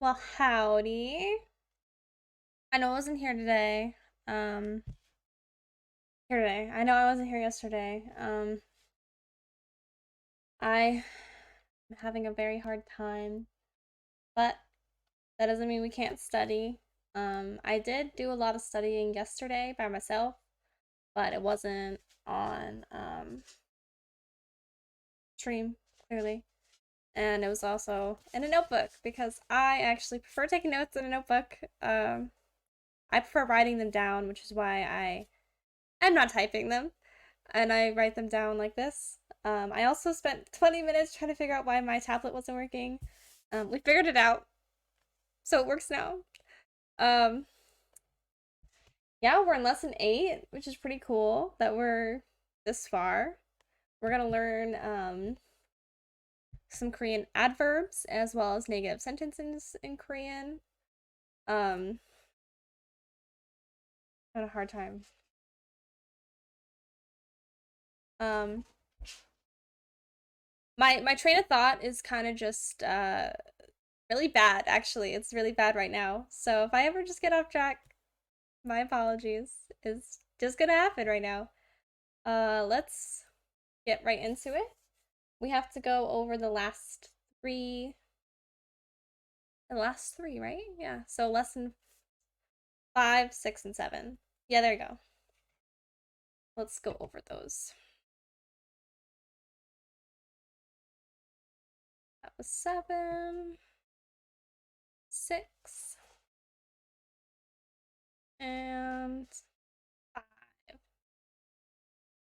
Well, howdy. I know I wasn't here today. Here today. I know I wasn't here yesterday. I'm having a very hard time, but that doesn't mean we can't study. I did do a lot of studying yesterday by myself, but it wasn't on stream, clearly. And it was also in a notebook because I actually prefer taking notes in a notebook. I prefer writing them down, which is why I'm not typing them. And I write them down like this. I also spent 20 minutes trying to figure out why my tablet wasn't working. We figured it out, so it works now. Um, yeah, we're in lesson 8, which is pretty cool that we're this far. We're gonna learn some Korean adverbs as well as negative sentences in Korean. I had a hard time. Um, my train of thought is kind of just really bad. Actually, it's really bad right now. So if I ever just get off track, my apologies. It's just gonna happen right now. Let's get right into it. We have to go over three the last three, right? Yeah. So lesson 5, 6, and 7. Yeah, there you go. Let's go over those. That was 7, 6, and 5.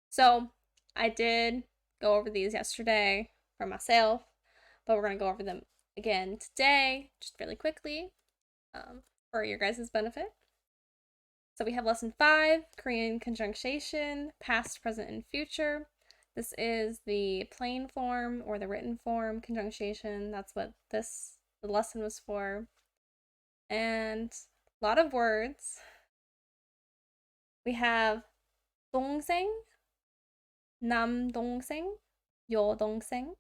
So I did go over these yesterday for myself, but we're gonna go over them again today, just really quickly, for your guys' benefit. So we have lesson 5, Korean conjugation, past, present, and future. This is the plain form or the written form conjugation. That's what the lesson was for. And a lot of words. We have 동생, 남동생, 여동생,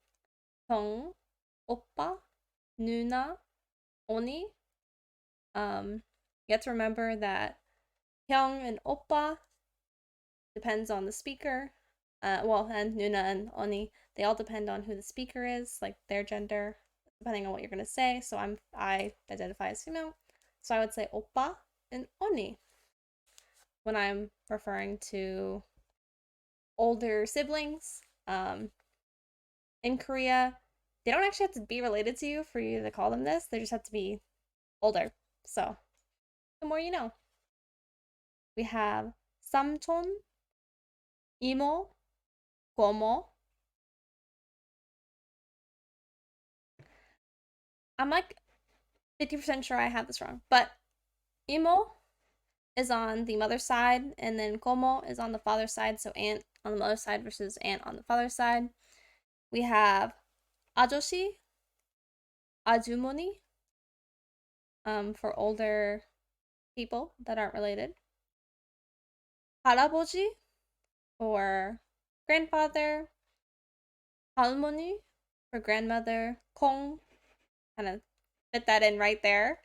형, 오빠, 누나, 언니. You have to remember that 형 and 오빠 depends on the speaker. And 누나 and 언니, they all depend on who the speaker is, like their gender, depending on what you're gonna say. So I identify as female, so I would say 오빠 and 언니 when I'm referring to older siblings. In Korea, they don't actually have to be related to you for you to call them this. They just have to be older. So the more you know. We have 삼촌, 이모, 고모. I'm like 50% sure I have this wrong, but imo is on the mother's side, and then como is on the father's side, so aunt on the mother's side versus aunt on the father's side. We have 아저씨, 아주머니, for older people that aren't related. 할아버지 for grandfather, 할머니 for grandmother, 콩, kind of fit that in right there.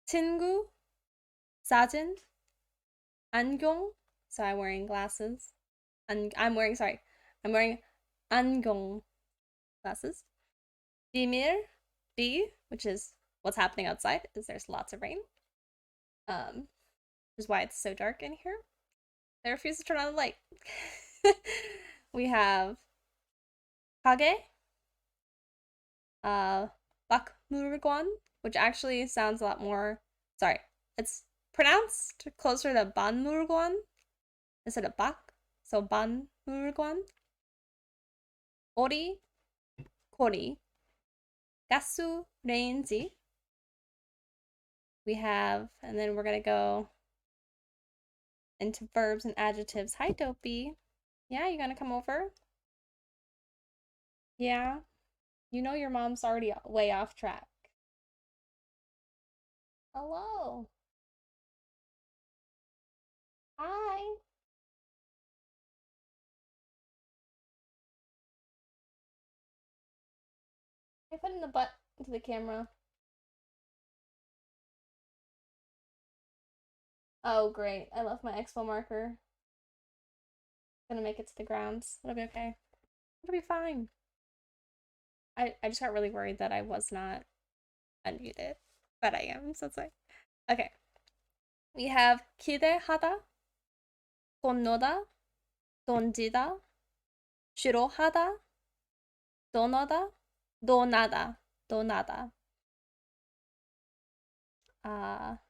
친구, 사진, 안경, so I'm wearing glasses. I'm wearing 안경 glasses. 비밀, B, which is what's happening outside, is there's lots of rain. Which is why it's so dark in here. I refuse to turn on the light. We have kage, 박물관, which actually sounds a lot more. Sorry, it's pronounced closer to 반물관 instead of 박, so 반물관. 오리, 고리, 가스레인지. We have, and then we're gonna go into verbs and adjectives. Hi, Dopey. Yeah, you gonna come over? Yeah. You know your mom's already way off track. Hello. Hi. I put in the butt. to the camera. Oh, great. I left my expo marker. Gonna make it to the grounds. It'll be okay. It'll be fine. I just got really worried that I was not unmuted, but I am, so it's like, okay. We have 기대하다, 건너다, 던지다, 싫어하다, 떠나다, 너나다, 너나다.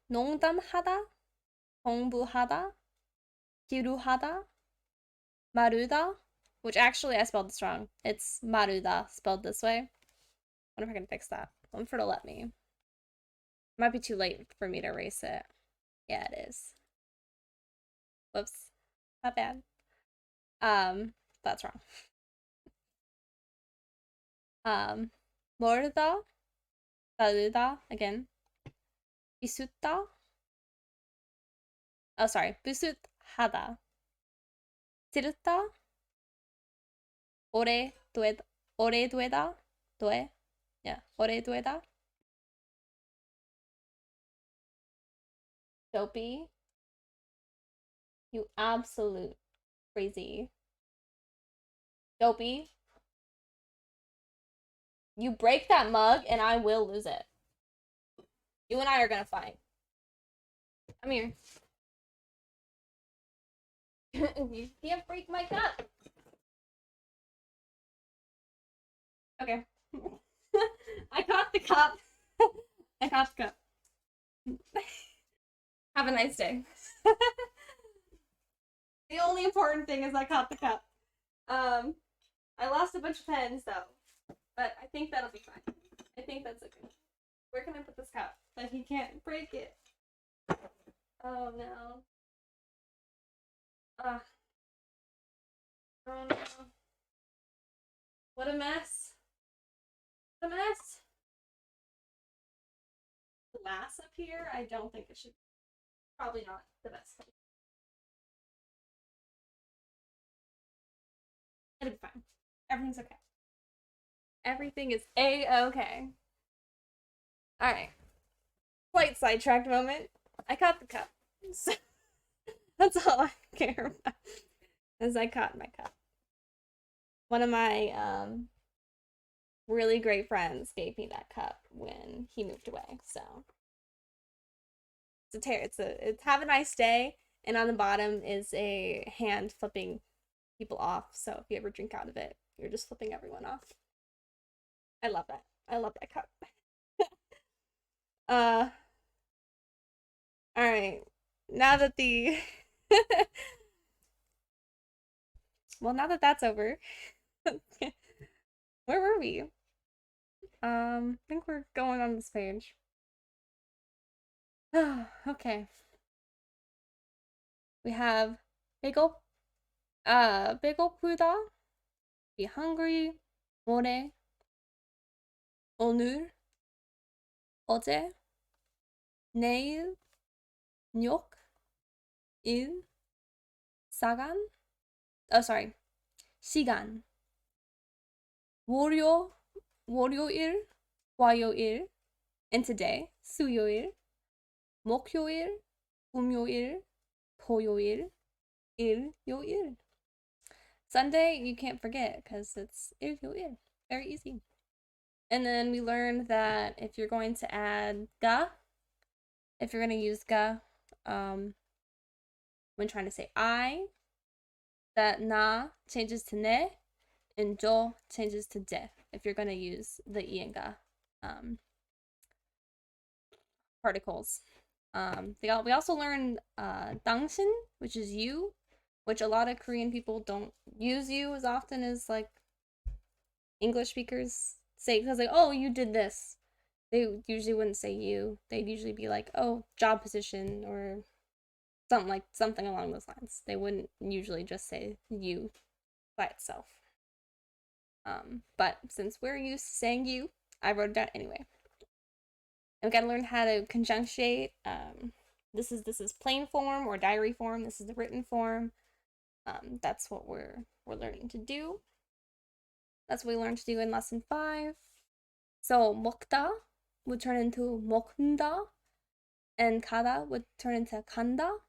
농담하다, 공부하다, 기루하다, 마르다, which actually I spelled this wrong. It's maruda spelled this way. I wonder if I can fix that. I'm for to let me. Might be too late for me to erase it. Yeah, it is. Whoops. Not bad. That's wrong. 멀다, 다르다, again. 비슷다. Oh, sorry. 비슷하다. 싫다. 오래되다. Yeah, 오래되다. Dopey. You absolute crazy. Dopey. You break that mug and I will lose it. You and I are gonna fight. Come here. You can't break my cup. Okay. I caught the cup. I caught the cup. Have a nice day. The only important thing is I caught the cup. I lost a bunch of pens though, but I think that'll be fine. I think that's okay. Where can I put this cup that he can't break it? Oh no. Oh no. What a mess. What a mess. Glass up here? I don't think it should. Probably not the best thing. It'll be fine. Everything's okay. Everything is A-okay. Alright. Slight sidetracked moment. I caught the cup. So that's all I care about. As I caught my cup. One of my really great friends gave me that cup when he moved away. So it's have a nice day, and on the bottom is a hand flipping people off. So if you ever drink out of it, you're just flipping everyone off. I love that. I love that cup. All right. Now that the well, now that that's over, where were we? I think we're going on this page. Okay. We have 배고프다, be hungry, 모레, 오늘, 어제, 내일, 욕, 일, 사간, oh sorry, 시간, 월요일, 화요일, and today, 수요일, 목요일, 금요일, 토요일, 일요일. Sunday, you can't forget because it's 일요일. Very easy. And then we learned that if you're going to add ga, if you're going to use ga when trying to say I, that na changes to ne, and jo changes to de if you're going to use the I and ga particles. We also learned 당신, which is you, which a lot of Korean people don't use you as often as like English speakers say, because like, oh, you did this. They usually wouldn't say you. They'd usually be like, oh, job position or something along those lines. They wouldn't usually just say you by itself. But since we're used to saying you, I wrote it down anyway. And we gotta learn how to conjunctate. This is plain form or diary form. This is the written form. That's what we're learning to do. That's what we learned to do in lesson 5. So 먹다 would turn into 먹는다, and 가다 would turn into 간다.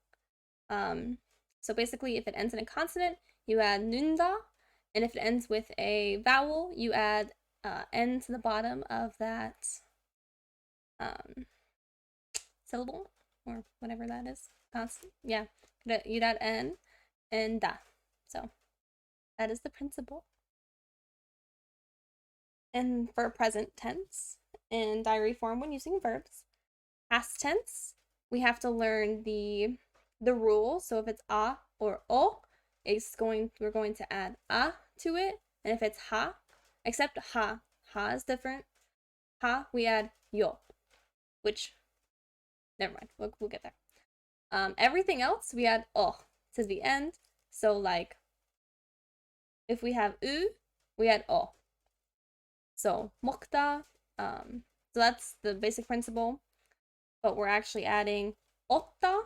So basically, if it ends in a consonant, you add nunda, and if it ends with a vowel, you add n to the bottom of that syllable, or whatever that is. Constant. Yeah, you'd add n and da. So that is the principle. And for present tense in diary form when using verbs, past tense, we have to learn the rule. So if it's a or o, we're going to add a to it, and if it's ha, except ha is different. Ha, we add yo, which never mind, we'll get there. Everything else we add o to the end. So like if we have u, we add o. So 먹다, so that's the basic principle, but we're actually adding otta,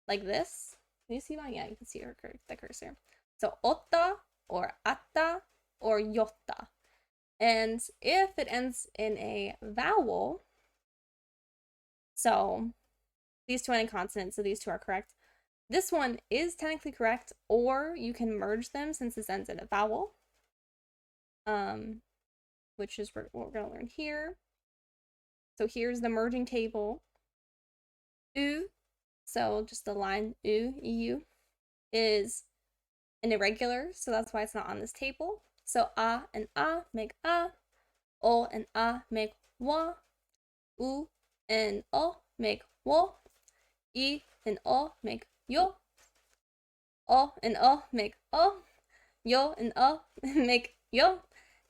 like this. Can you see my? Yeah, you can see the cursor. So otta or atta or yotta. And if it ends in a vowel, so these two end in consonants, so these two are correct. This one is technically correct, or you can merge them since this ends in a vowel. Which is what we're gonna learn here. So here's the merging table. U, so just the line u, is an irregular, so that's why it's not on this table. So a and a make a, o and a make wa, u and o make wo, I and o make yo, o and o make o, yo and o make yo,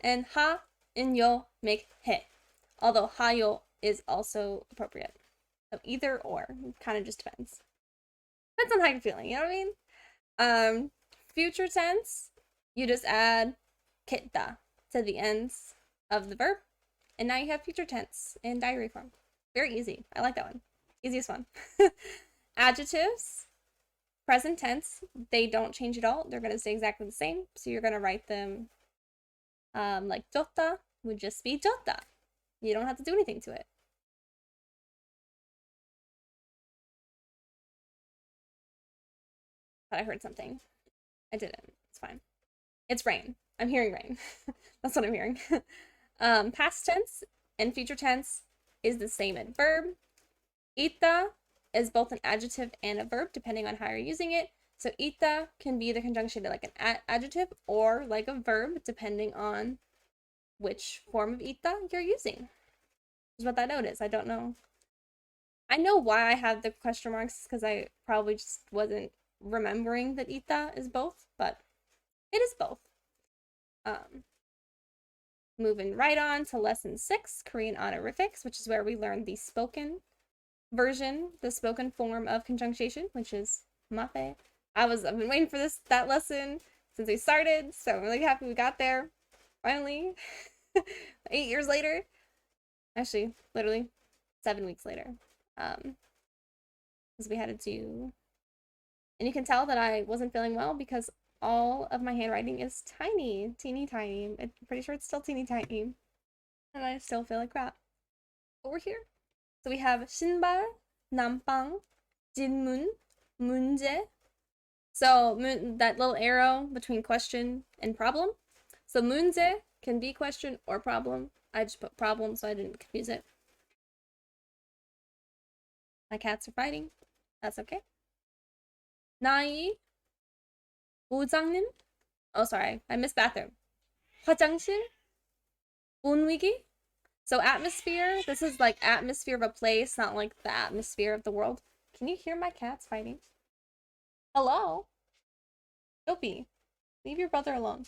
and ha and yo make he. Although ha yo is also appropriate. So either or, kind of just depends. Depends on how you're feeling, you know what I mean? Future tense, you just add 겠다 to the ends of the verb, and now you have future tense in diary form. Very easy. I like that one. Easiest one. Adjectives, present tense, they don't change at all. They're going to stay exactly the same. So you're going to write them like 좋다 would just be 좋다. You don't have to do anything to it. But I heard something. I didn't. It's fine. It's rain. I'm hearing rain. That's what I'm hearing. Past tense and future tense is the same in verb. Ita is both an adjective and a verb, depending on how you're using it. So ita can be the conjunction like an adjective or like a verb, depending on which form of ita you're using. Is what that note is. I don't know. I know why I have the question marks, because I probably just wasn't remembering that ita is both, but it is both. Moving right on to lesson 6, Korean honorifics, which is where we learn the spoken version, the spoken form of conjugation, which is mape. I've been waiting for that lesson since we started, so I'm really happy we got there. Finally. 8 years later. Actually, literally 7 weeks later. Because we had to do, and you can tell that I wasn't feeling well because all of my handwriting is tiny, teeny tiny. I'm pretty sure it's still teeny tiny. And I still feel like crap. But we're here. So we have 신발, 남방, 질문, 문제. So that little arrow between question and problem. So 문제 can be question or problem. I just put problem so I didn't confuse it. My cats are fighting. That's okay. 나이, 부장님. Oh, sorry. I missed bathroom. 화장실, 분위기. So atmosphere, this is like atmosphere of a place, not like the atmosphere of the world. Can you hear my cats fighting? Hello? Dopey, leave your brother alone.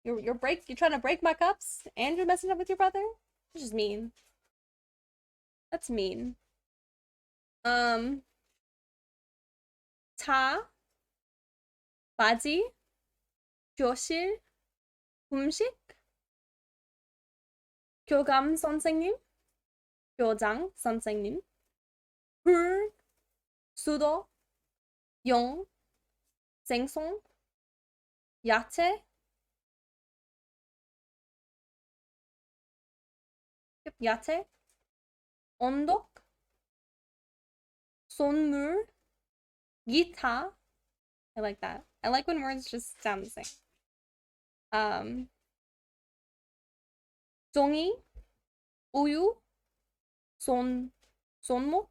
You're trying to break my cups and you're messing up with your brother? Which is mean. That's mean. 차, 바지, 교실, 음식, 교감 선생님, 교장 선생님, 물, 수도, 용, 생선, 야채, 야채, 언덕, 손물, 기타. I like that. I like when words just sound the same. 종이, 우유, 손, 손목,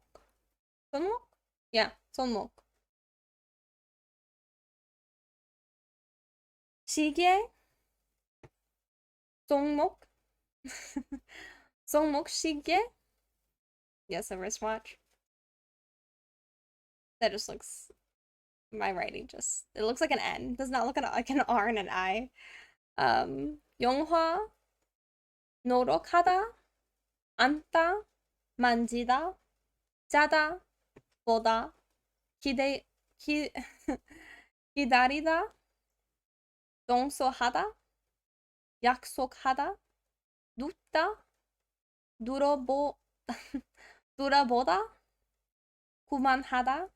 손목? Yeah, 손목. 시계, 손목, 손목 시계. Yes, a wristwatch. That just looks, my writing just, it looks like an N. It does not look like an R and an I. 영화, 노력하다, 앉다, 만지다, 짜다, 보다, 기대, 기, 기다리다, 동소하다, 약속하다, 눕다, 누러보, 누라보다, 구만하다,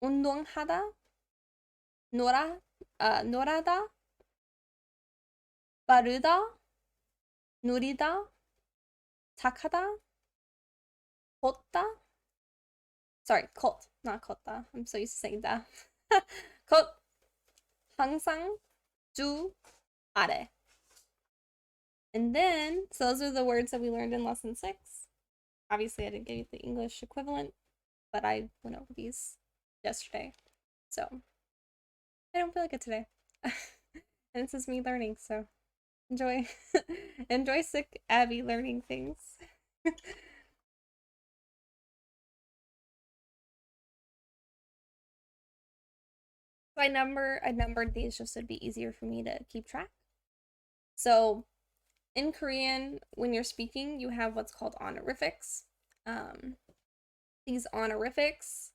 운동하다, 놀아다, 빠르다, 누리다, 착하다, 걷다. Sorry, 걷, not 걷다. I'm so used to saying that. 걷, 항상, 주, 아래. And then, so those are the words that we learned in lesson 6. Obviously, I didn't give you the English equivalent, but I went over these yesterday. So, I don't feel like it today. And this is me learning, so enjoy. Enjoy sick Abby learning things. I numbered these just so it'd be easier for me to keep track. So in Korean, when you're speaking, you have what's called honorifics. These honorifics,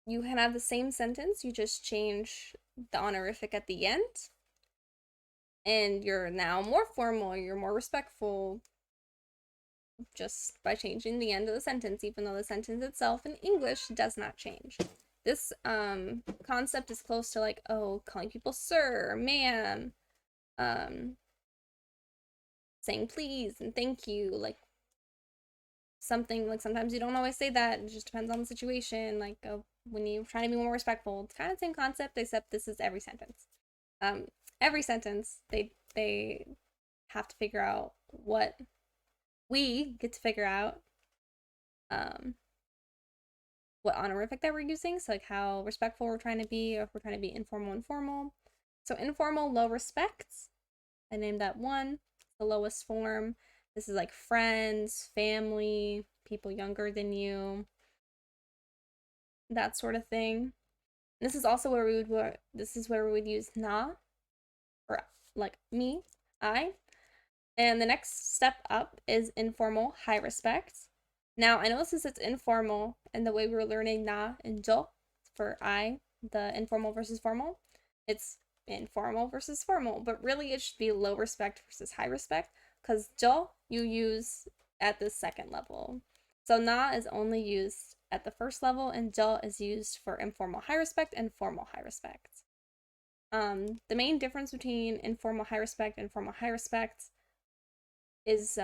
you can have the same sentence, you just change the honorific at the end, and you're now more formal, you're more respectful just by changing the end of the sentence, even though the sentence itself in English does not change. This concept is close to like, oh, calling people sir or ma'am, saying please and thank you, like something like sometimes you don't always say that. It just depends on the situation. Like when you're trying to be more respectful, it's kind of the same concept, except this is every sentence. Every sentence they have to figure out what we get to figure out. What honorific that we're using, so like how respectful we're trying to be, or if we're trying to be informal. So informal, low respect. I named that one, the lowest form. This is like friends, family, people younger than you, that sort of thing. This is also where we would use na, or like me, I. And the next step up is informal, high respect. Now, I know since it's informal, and the way we were learning na and jo for I, the informal versus formal, it's informal versus formal, but really it should be low respect versus high respect, because jo you use at the second level. So na is only used at the first level, and jo is used for informal high respect and formal high respect. The main difference between informal high respect and formal high respect is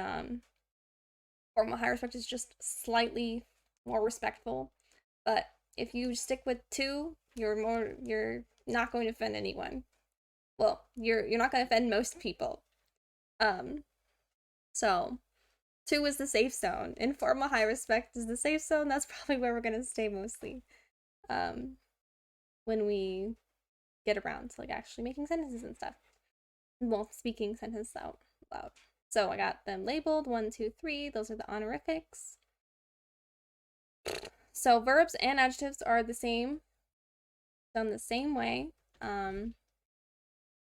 formal high respect is just slightly more respectful, but if you stick with 2, you're not going to offend anyone. Well, you're not going to offend most people. So 2 is the safe zone. Informal high respect is the safe zone. That's probably where we're going to stay mostly. When we get around to like actually making sentences and stuff. Well, speaking sentences out loud. So I got them labeled 1, 2, 3. Those are the honorifics. So verbs and adjectives are the same, done the same way.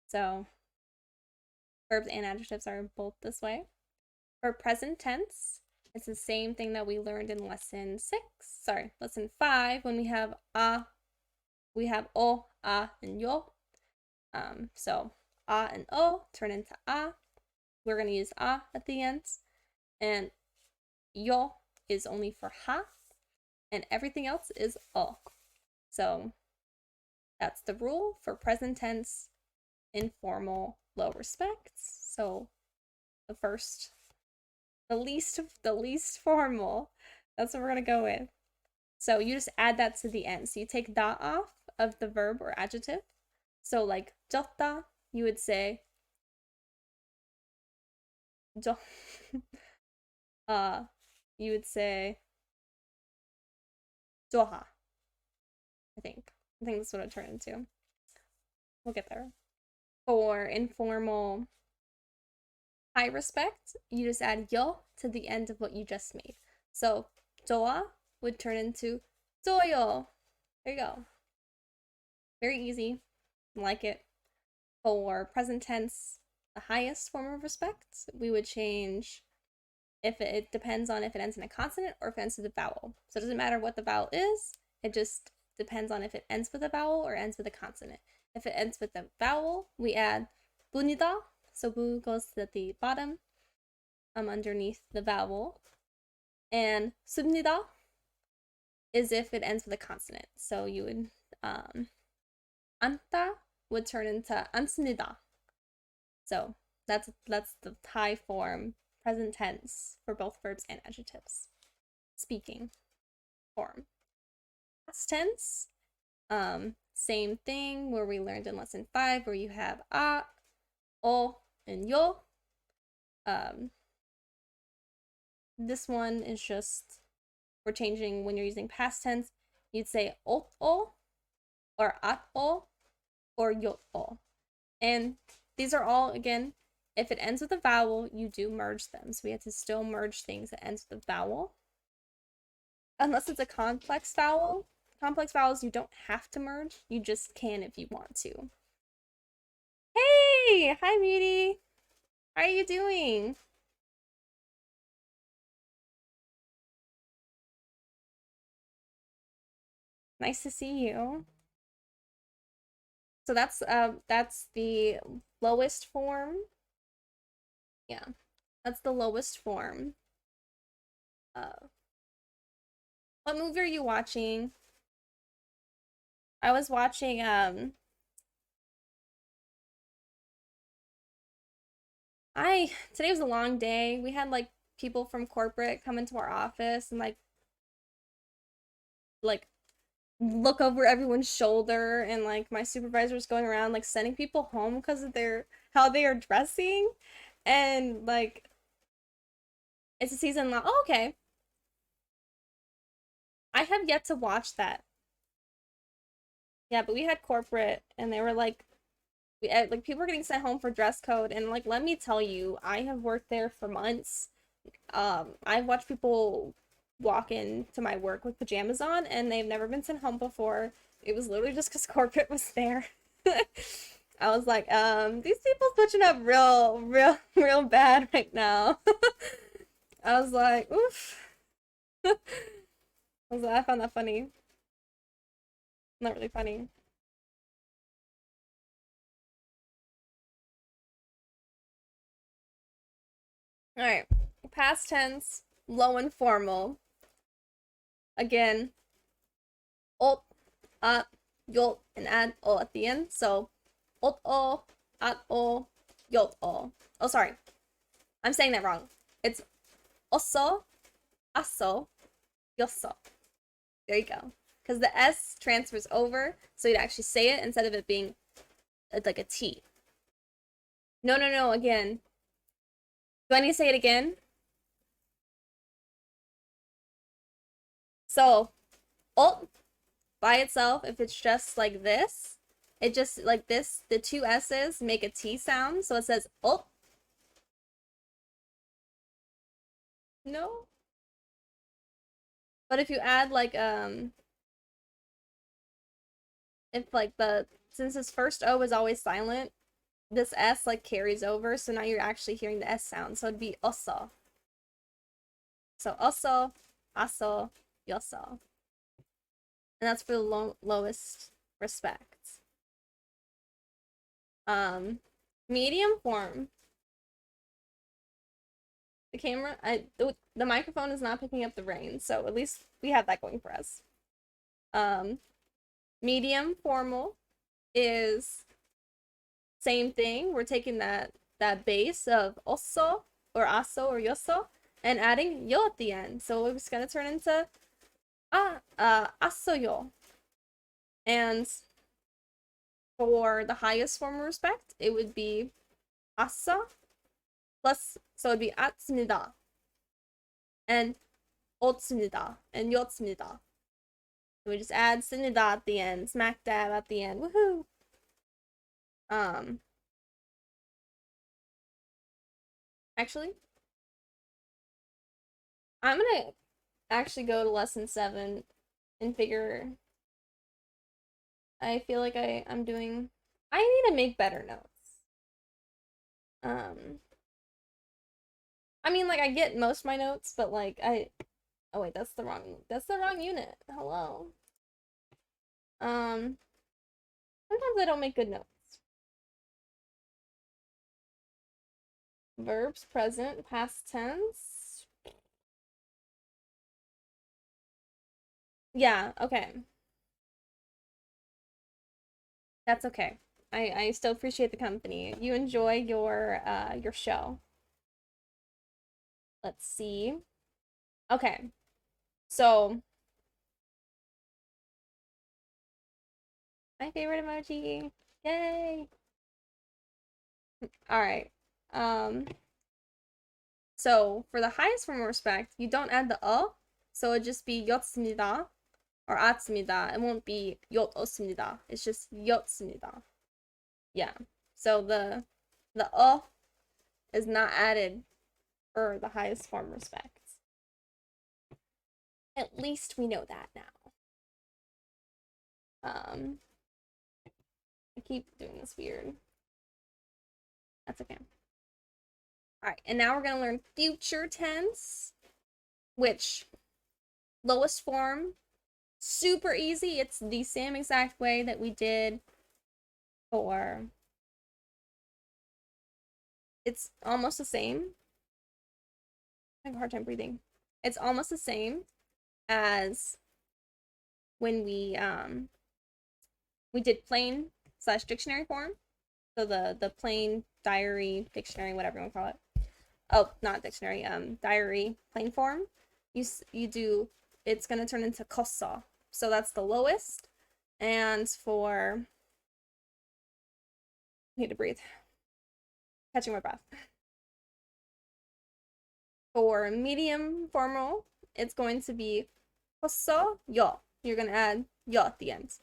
So verbs and adjectives are both this way. For present tense, it's the same thing that we learned in lesson 5, when we have a, we have o, a, and yo. So a and o turn into a. We're going to use a at the end, and yo is only for ha, and everything else is o. So that's the rule for present tense, informal, low respect. So the first the least formal. That's what we're gonna go with. So you just add that to the end. So you take da off of the verb or adjective. So like 졌다, you would say 져 you would say 좋아. I think. I think that's what it turned into. We'll get there. For informal high respect, you just add yo to the end of what you just made. So 좋아 would turn into 좋아요. There you go. Very easy. Like it. For present tense, the highest form of respect, we would change if it depends on if it ends in a consonant or if it ends with a vowel. So it doesn't matter what the vowel is, it just depends on if it ends with a vowel or ends with a consonant. If it ends with a vowel, we add 분이다. So bu goes to the bottom, underneath the vowel. And 씁니다 is if it ends with a consonant. So you would 안다 would turn into 않습니다. So that's the Thai form, present tense for both verbs and adjectives. Speaking form. Past tense, same thing where we learned in lesson 5, where you have a, o, and yo. This one is just, we're changing when you're using past tense, you'd say 옷,오, or at,오, or 옅,오. And these are all, again, if it ends with a vowel, you do merge them. So we have to still merge things that ends with a vowel. Unless it's a complex vowel. Complex vowels you don't have to merge. You just can if you want to. Hey! Hi, Beauty! How are you doing? Nice to see you. So that's the lowest form. Yeah, that's the lowest form. What movie are you watching? I was watching today was a long day. We had like people from corporate come into our office and like look over everyone's shoulder, and like my supervisor was going around like sending people home because of how they are dressing, and like it's a season long. Oh, okay. I have yet to watch that. Yeah, but we had corporate and they were like like people were getting sent home for dress code, and like let me tell you, I have worked there for months. I've watched people walk into my work with pajamas on and they've never been sent home before. It was literally just because corporate was there. I was like, these people switching up real bad right now. I was like, oof. I found that funny. Not really funny. All right, past tense, low and formal. Again, 옷, at, 옅, and add o at the end. So, 옷,오, at,오, 옅,오. Oh, sorry. I'm saying that wrong. It's 어서, 아서, 였어. There you go. Because the S transfers over, so you'd actually say it instead of it being like a T. No, again. Do I need to say it again? So, 옷 by itself, if it's just like this, it just like this, the two S's make a T sound, so it says 옷. No. But if you add like if like since this first O is always silent, this S like carries over, so now you're actually hearing the S sound. So it'd be 어서. So 어서, 아서, 였어. And that's for the lowest respect. Medium form. The camera, the microphone is not picking up the rain, so at least we have that going for us. Medium formal is same thing. We're taking that base of osso or aso or yoso, and adding yo at the end. So it's gonna turn into assoyo. And for the highest form of respect, it would be assa plus, so it'd be 아츠입니다 and 오츠입니다 and 요츠입니다. We just add 씁니다 at the end, smack dab at the end. Woohoo! Actually, I'm gonna actually go to lesson 7 and figure. I feel like I'm doing. I need to make better notes. I mean, like I get most of my notes, but like oh wait, that's the wrong unit. Hello. Sometimes I don't make good notes. Verbs present, past tense. Yeah, okay. That's okay. I still appreciate the company. You enjoy your show. Let's see. Okay. So my favorite emoji. Yay. All right. So for the highest form of respect, you don't add the so it'd just be 였습니다 or 아츠입니다. It won't be 였었습니다. It's just 였습니다. Yeah. So the is not added for the highest form of respect. At least we know that now. I keep doing this weird. That's okay. Alright, and now we're gonna learn future tense, which lowest form, super easy. It's the same exact way that we did for. It's almost the same. I have a hard time breathing. It's almost the same as when we did plain / dictionary form. So the plain, diary, dictionary, whatever you want to call it. Oh, not dictionary, diary, plain form. You do, it's gonna turn into kosa. So that's the lowest. And for, I need to breathe. Catching my breath. For medium formal, it's going to be kosa yo. You're gonna add yo at the end.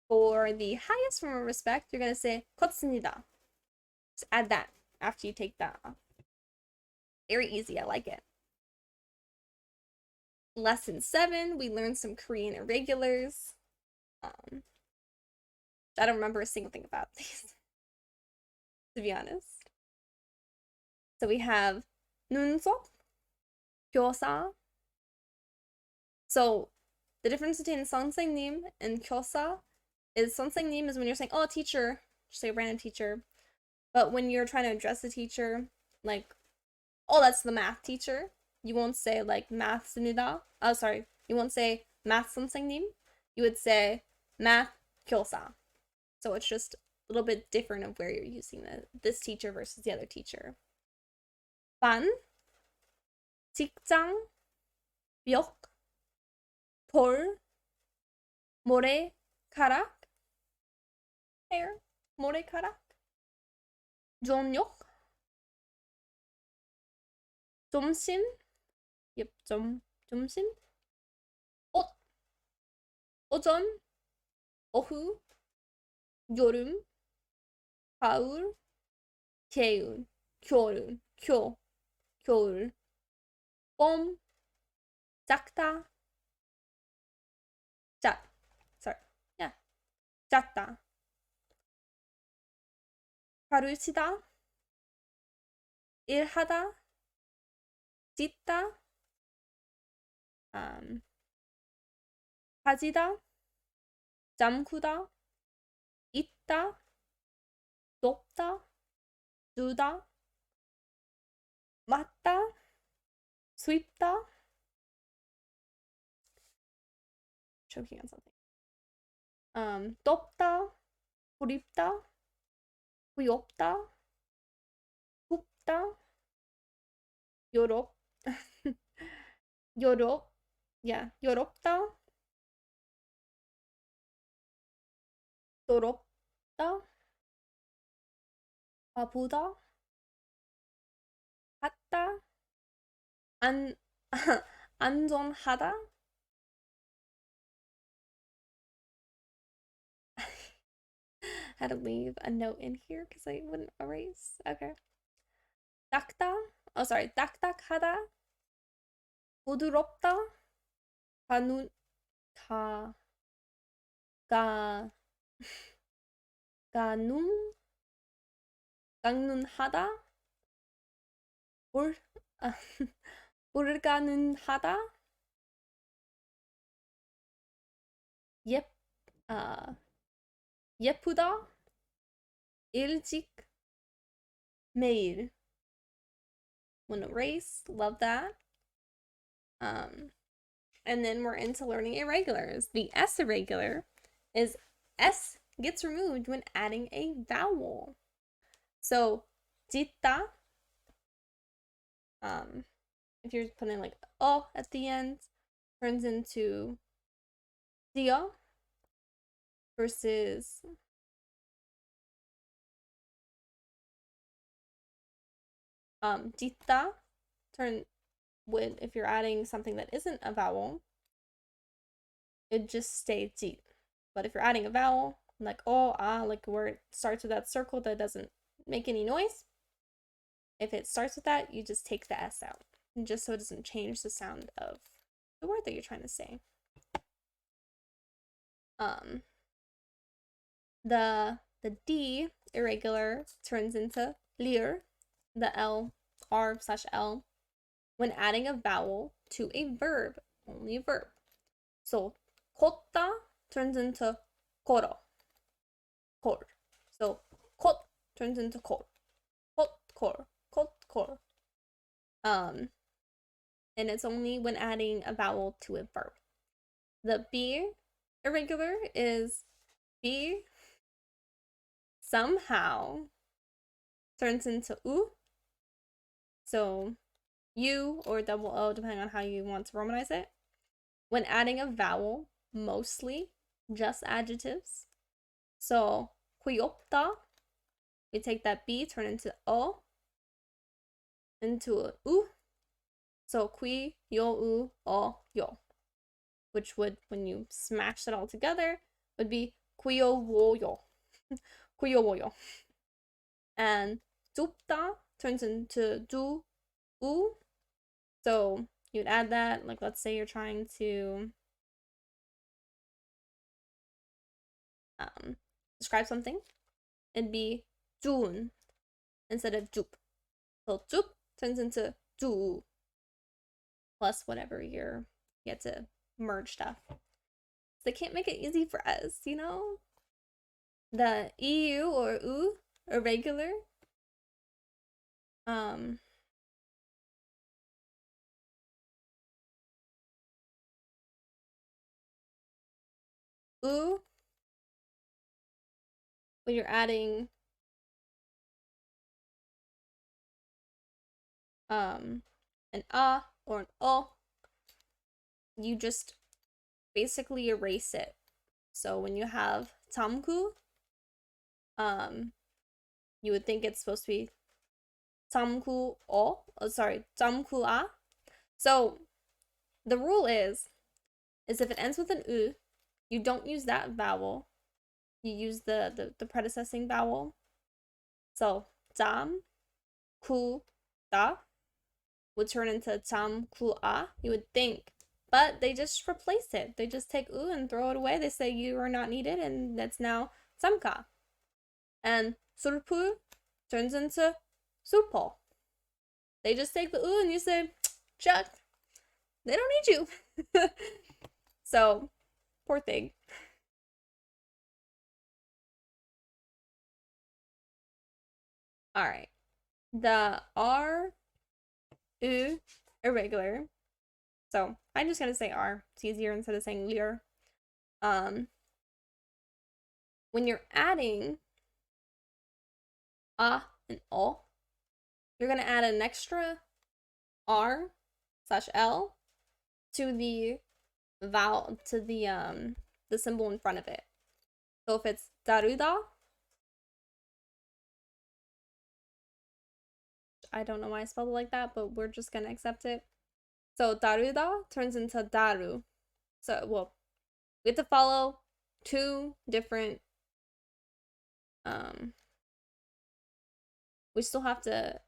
For the highest form of respect, you're gonna say 컸습니다. Just add that after you take that off. Very easy, I like it. Lesson 7, we learned some Korean irregulars. I don't remember a single thing about these, to be honest. So we have 눈썹, 교사. So the difference between 선생님 and 교사 is 선생님 is when you're saying, oh, teacher, just say a random teacher. But when you're trying to address the teacher, like, oh, that's the math teacher, you won't say like math입니다. Oh, sorry, you won't say math 선생님. You would say math 교사. So it's just a little bit different of where you're using this teacher versus the other teacher. 반, 직장, 벽, 돌, 머리카락, hair, 머리카락, 저녁, 점심, yep, 점심, 옷, 오전, 오후, 여름, 가을, 겨울, 겨울, 봄, 작다, 작다, 가르치다, 일하다, 짓다, 가지다, 잠그다, 있다, 높다, 두다, 맞다, sweep다. Choking on something. 덥다, 부립다, 귀엽다, 굽다, 유럽, 요롭. Yeah, 요롭다. 요롭다. 바보다. 같다. 안, 안전하다. Had to leave a note in here because I wouldn't erase. Okay. 딱다. Oh, sorry. 딱딱하다. 부드럽다. 가눈, 가, 가, 가눈, 깡눈하다. 볼, 아, 볼가눈하다. 예, 아, 예쁘다. 일찍, 매일. When erase, love that. And then we're into learning irregulars. The S irregular is S gets removed when adding a vowel. So, 짓다, if you're putting like O at the end, turns into dia versus 짓다, turn with if you're adding something that isn't a vowel, it just stay 지. But if you're adding a vowel, like oh, ah, like where it starts with that circle that doesn't make any noise, if it starts with that, you just take the S out, just so it doesn't change the sound of the word that you're trying to say. The D irregular turns into lir, the L, R/L, when adding a vowel to a verb, only a verb. So 걷다 turns into 걸어, 걸. So 걷 turns into 걸, 걷, 걸, 걷, 걸. And it's only when adding a vowel to a verb. The B irregular is B somehow turns into U. So U or double O, depending on how you want to romanize it. When adding a vowel, mostly just adjectives. So 귀엽다, we take that B, turn into O, into a U. So 귀여우, 요, which would, when you smash it all together, would be 귀여워요. 귀여워요. And 좁다 turns into 두, 우. So you'd add that, like let's say you're trying to describe something, it'd be 좋은 instead of 좁. So 좁 turns into 두 plus whatever you get to merge stuff. So they can't make it easy for us, you know? The EU or U irregular. U, when you're adding an a or an o, you just basically erase it. So when you have tamku, you would think it's supposed to be tamku o. Oh, sorry, tamku a. So the rule is if it ends with an u, you don't use that vowel. You use the predecessing vowel. So tam, ku, da would turn into tam, ku, a. You would think, but they just replace it. They just take u and throw it away. They say you are not needed, and that's now samka. And surpu turns into surpo. They just take the u and you say, Chuck, they don't need you. So, poor thing. All right. The R, U, irregular. So I'm just gonna say R. It's easier instead of saying lir. When you're adding a and o, you're gonna add an extra R slash L to the vowel to the symbol in front of it. So if it's daruda, I don't know why I spelled it like that, but we're just gonna accept it. So daruda turns into daru. So well, we have to follow two different we still have to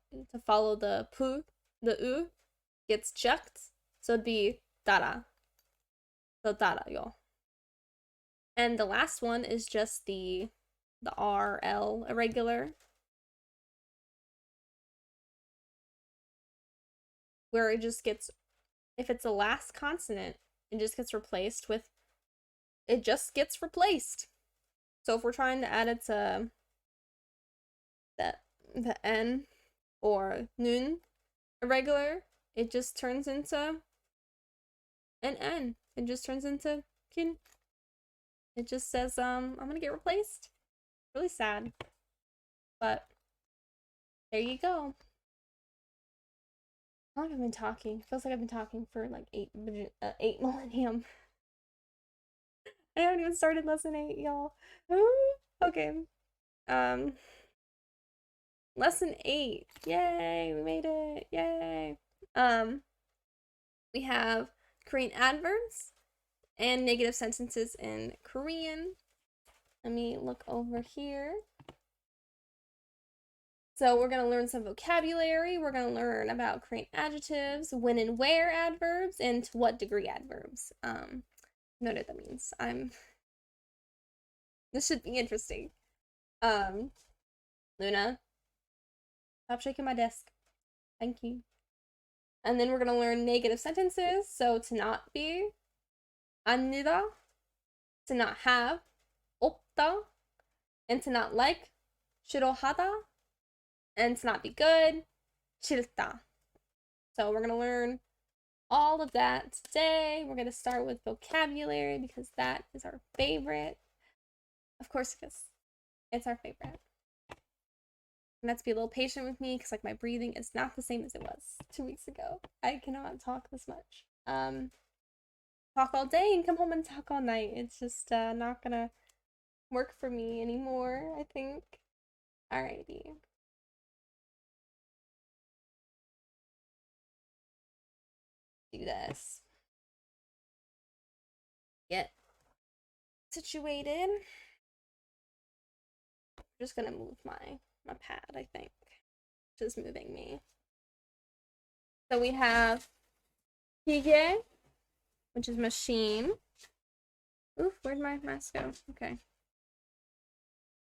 follow the pu, the u gets checked, so it'd be dara. So dara, yo. And the last one is just the RL irregular, where it just gets, if it's the last consonant, it just gets replaced with, it just gets replaced. So if we're trying to add it to the N or nun irregular, it just turns into an N. It just turns into kin. It just says, I'm gonna get replaced. Really sad. But there you go. How long have I been talking? It feels like I've been talking for like 8 millennium. I haven't even started lesson 8, y'all. Okay. Lesson 8. Yay, we made it. Yay. We have Korean adverbs and negative sentences in Korean. Let me look over here. So we're going to learn some vocabulary. We're going to learn about Korean adjectives, when and where adverbs, and to what degree adverbs. Know what that means. This should be interesting. Luna, stop shaking my desk. Thank you. And then we're going to learn negative sentences. So to not be, 아니다, to not have, 없다, and to not like, 싫어하다, and to not be good, 싫다. So we're going to learn all of that today. We're going to start with vocabulary because that is our favorite. Of course, because it's our favorite. And have to be a little patient with me because like my breathing is not the same as it was 2 weeks ago. I cannot talk this much. Talk all day and come home and talk all night. It's just not gonna work for me anymore, I think. Alrighty. Do this. Get situated. I'm just gonna move my pad, I think. Just moving me. So we have 기계, which is machine. Oof, where'd my mask go? Okay.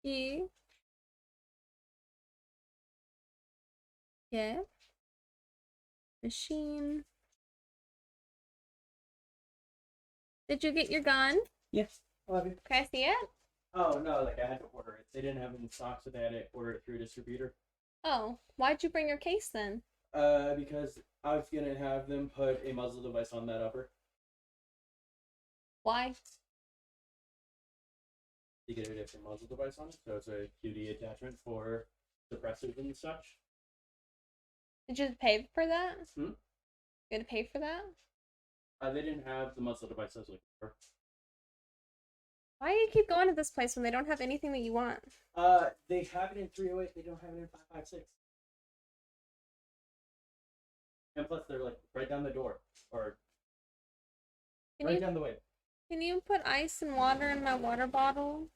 기계. Machine. Did you get your gun? Yes, I love you. Can I see it? Oh no, like I had to order it. They didn't have it in stock, so they had to order it through a distributor. Oh, why'd you bring your case then? Because I was gonna have them put a muzzle device on that upper. Why? To get a different muzzle device on it, so it's a QD attachment for suppressors and such. Did you pay for that? Hmm? You had to pay for that? They didn't have the muzzle device I was looking for. Why do you keep going to this place when they don't have anything that you want? They have it in 308. They don't have it in 556. And plus, they're like right down the door, or right down the way. Can you put ice and water in my water bottle?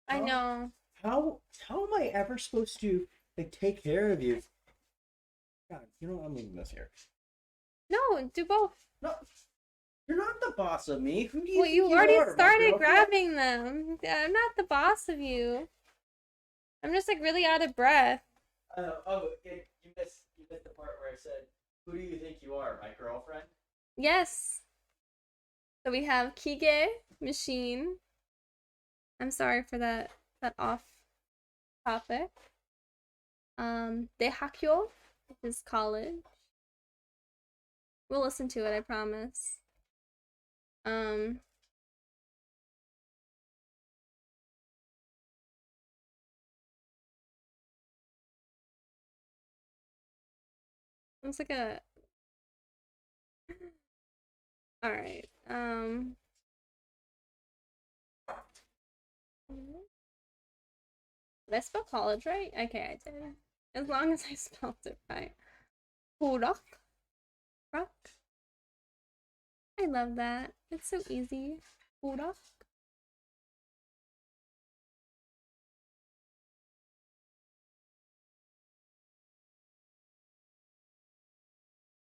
I know. How am I ever supposed to like take care of you? God, you know I'm leaving this here. No, do both. No, you're not the boss of me. Who do you Well, think you you already are, started grabbing them. I'm not the boss of you. I'm just like really out of breath. You missed the part where I said, "Who do you think you are, my girlfriend?" Yes. So we have Kige machine. I'm sorry for that off topic. Dehakyo is college. We'll listen to it, I promise. It's like a. All right. Did I spell college right? Okay, I did. As long as I spelled it right. Rock. Rock. I love that. It's so easy. Rock.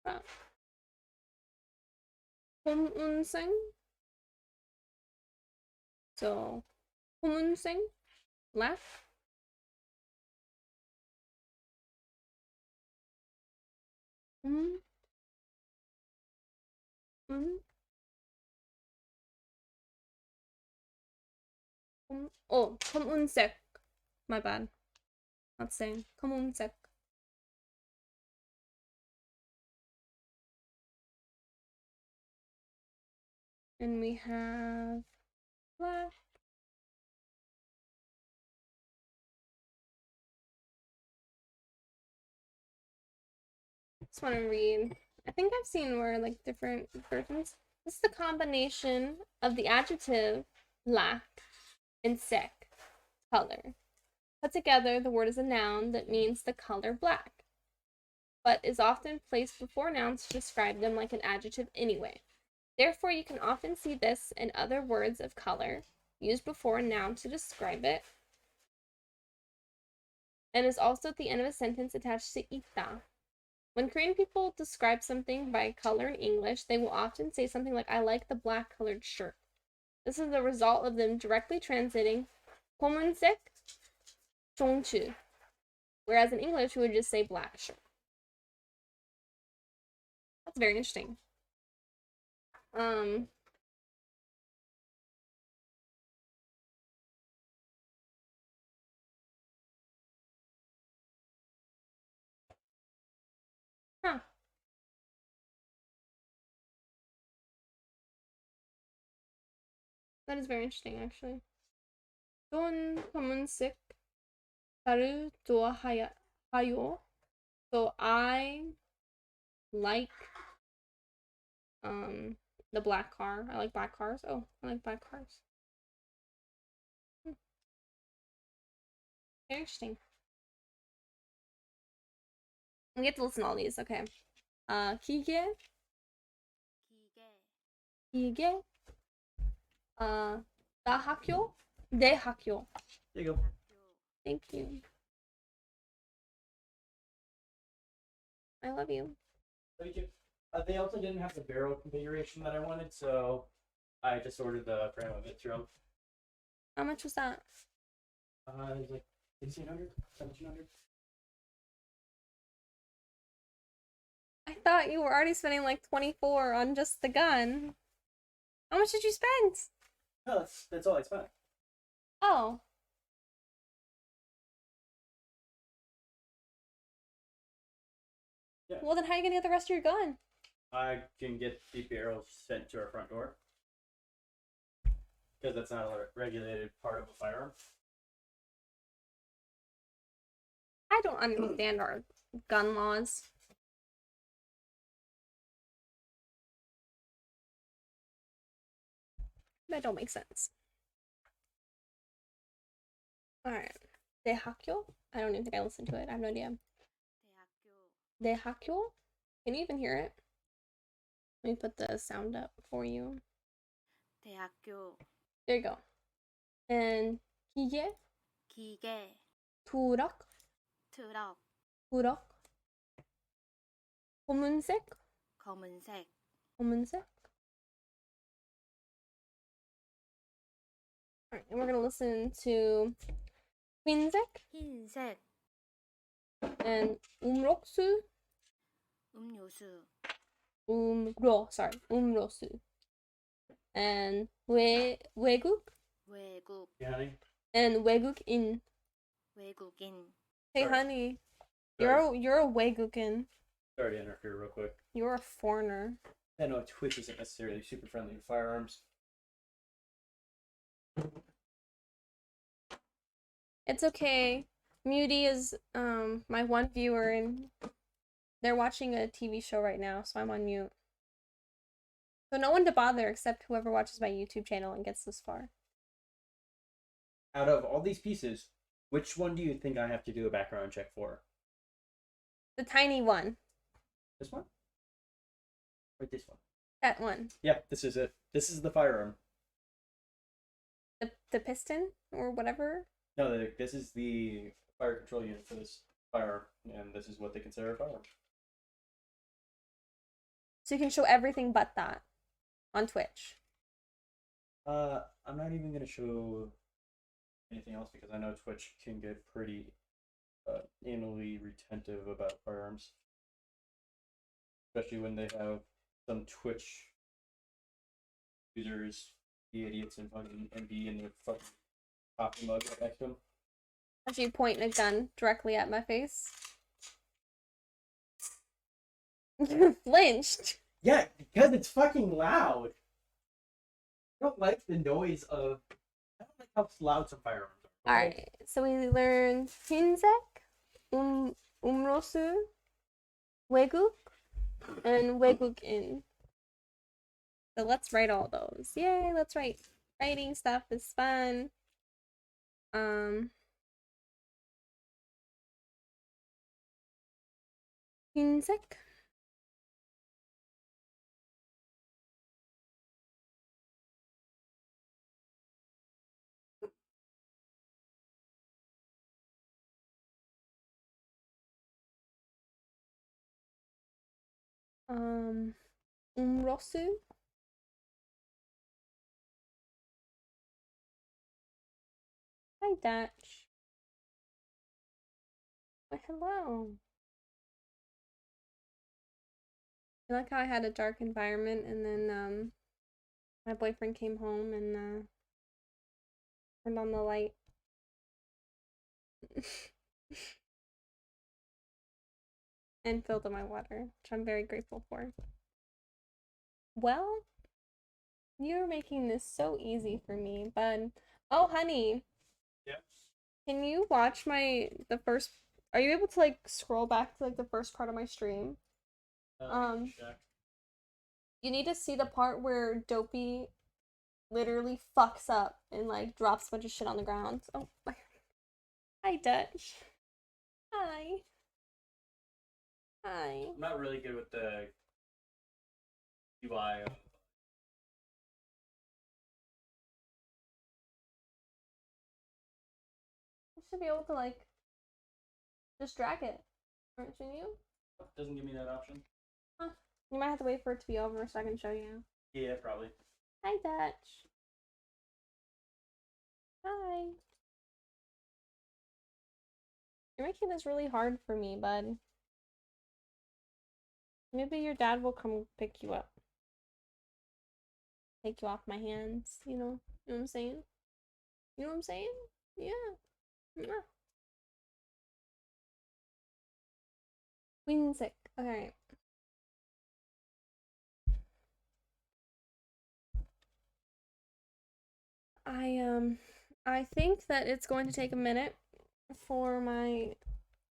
Rock. 홈운생. So, 홈운생. Black. 음. 음. Oh, 검은색. My bad. Not saying. 검은색. And we have black. Just want to read. I think I've seen more like different versions. This is the combination of the adjective black and sek, color. Put together, the word is a noun that means the color black, but is often placed before nouns to describe them like an adjective anyway. Therefore, you can often see this in other words of color used before a noun to describe it, and is also at the end of a sentence attached to ita. When Korean people describe something by color in English, they will often say something like, I like the black colored shirt. This is the result of them directly translating 검은색 종추, whereas in English we would just say black shirt. That's very interesting. Huh. That is very interesting, actually. 전 검은색 차를 좋아하요. So I like the black car. I like black cars. Oh, I like black cars. Very interesting. We get to listen to all these. Okay. 기계. 기계. 나 학교. 내 학교. There you go. Thank you. I love you. Thank you. They also didn't have the barrel configuration that I wanted, so I just ordered the frame of it through. How much was that? It was like 1,600, 1,700. I thought you were already spending like 24 on just the gun. How much did you spend? No, that's all I spent. Oh. Yeah. Well, then how are you gonna get the rest of your gun? I can get the barrels sent to our front door. Because that's not a regulated part of a firearm. I don't understand our gun laws. That don't make sense. Alright. 대학교? I don't even think I listened to it. I have no idea. 대학교? Can you even hear it? Let me put the sound up for you. 대학교. There you go. And 기계? 기계. 트럭? 트럭. 트럭? 검은색? 검은색. 검은색? Alright, and we're gonna listen to 흰색 흰색. and 음료수. 음료수. 음료수. And 외국 외국. Yeah, honey. and 외국인. 외국인. Hey, Sorry. honey, Sorry. you're a 외국인. Sorry to interfere real quick. You're a foreigner. I know Twitch isn't necessarily super friendly to firearms. It's okay. Muty is my one viewer, and they're watching a TV show right now, so I'm on mute. So no one to bother except whoever watches my YouTube channel and gets this far. Out of all these pieces, which one do you think I have to do a background check for? The tiny one. This one? Or this one? That one. Yeah, this is it. This is the firearm. The piston or whatever. No, this is the fire control unit for this firearm, and this is what they consider a firearm. So you can show everything but that on Twitch. I'm not even gonna show anything else because I know Twitch can get pretty anally retentive about firearms, especially when they have some Twitch users be idiots and fucking be in their fucking coffee mug right next to them. As you point a gun directly at my face. You flinched. Yeah, because it's fucking loud. I don't like the noise of. I don't like how loud some firearms are. Alright, so we learned 흰색, umrosu, 외국, and 외국인. So let's write all those. Yay, let's write. Writing stuff is fun. 흰색. umrosu. Hi, Dutch. Well, hello. I like how I had a dark environment and then my boyfriend came home and turned on the light. And filled up my water, which I'm very grateful for. Well, you're making this so easy for me, bud. Oh, honey. Yeah. Can you watch the first? Are you able to like scroll back to like the first part of my stream? Check. You need to see the part where Dopey literally fucks up and like drops a bunch of shit on the ground. Oh my. Hi, Dutch. Hi. Hi. I'm not really good with the UI. You should be able to like just drag it, aren't you? Doesn't give me that option. Huh. You might have to wait for it to be over so I can show you. Yeah, probably. Hi, Dutch. Hi. You're making this really hard for me, bud. Maybe your dad will come pick you up. Take you off my hands, you know? You know what I'm saying? You know what I'm saying? Yeah. Mwah. 흰색. Okay. I think that it's going to take a minute for my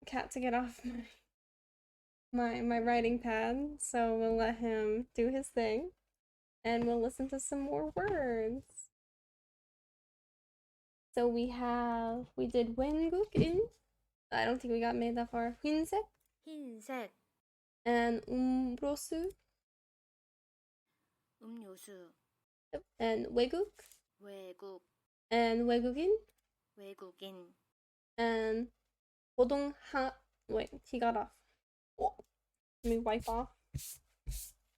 cat to get off my writing pad, so we'll let him do his thing and we'll listen to some more words. So we did 외국인. I don't think we got made that far. 흰색 흰색, and umrosu 음료수, and 외국 외국, and 외국인 외국인, and wait, he got off. Oh, let me wipe off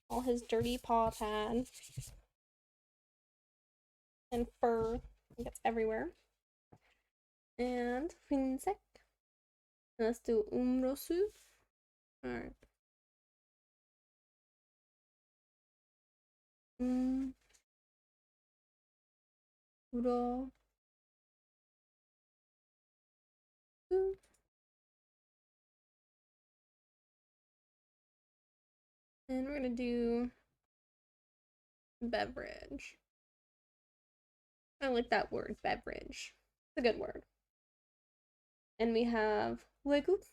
all his dirty paw pad and fur. It gets everywhere. And 흰색. Let's do umrosu. Alright. Uro. And we're gonna do beverage. I like that word, beverage. It's a good word. And we have 외국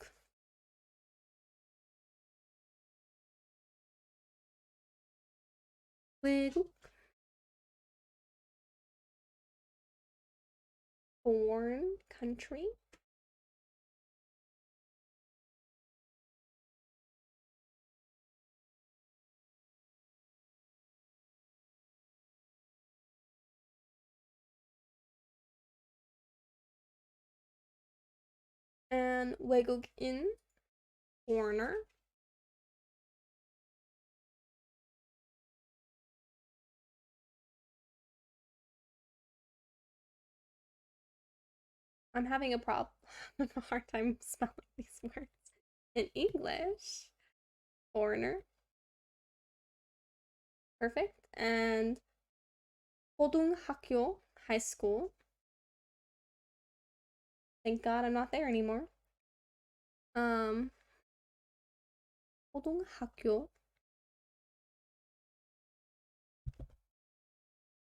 외국. Foreign country. And 외국인, foreigner. I'm having a hard time spelling these words. In English, foreigner. Perfect. And 고등학교, high school. Thank God I'm not there anymore. 고등학교.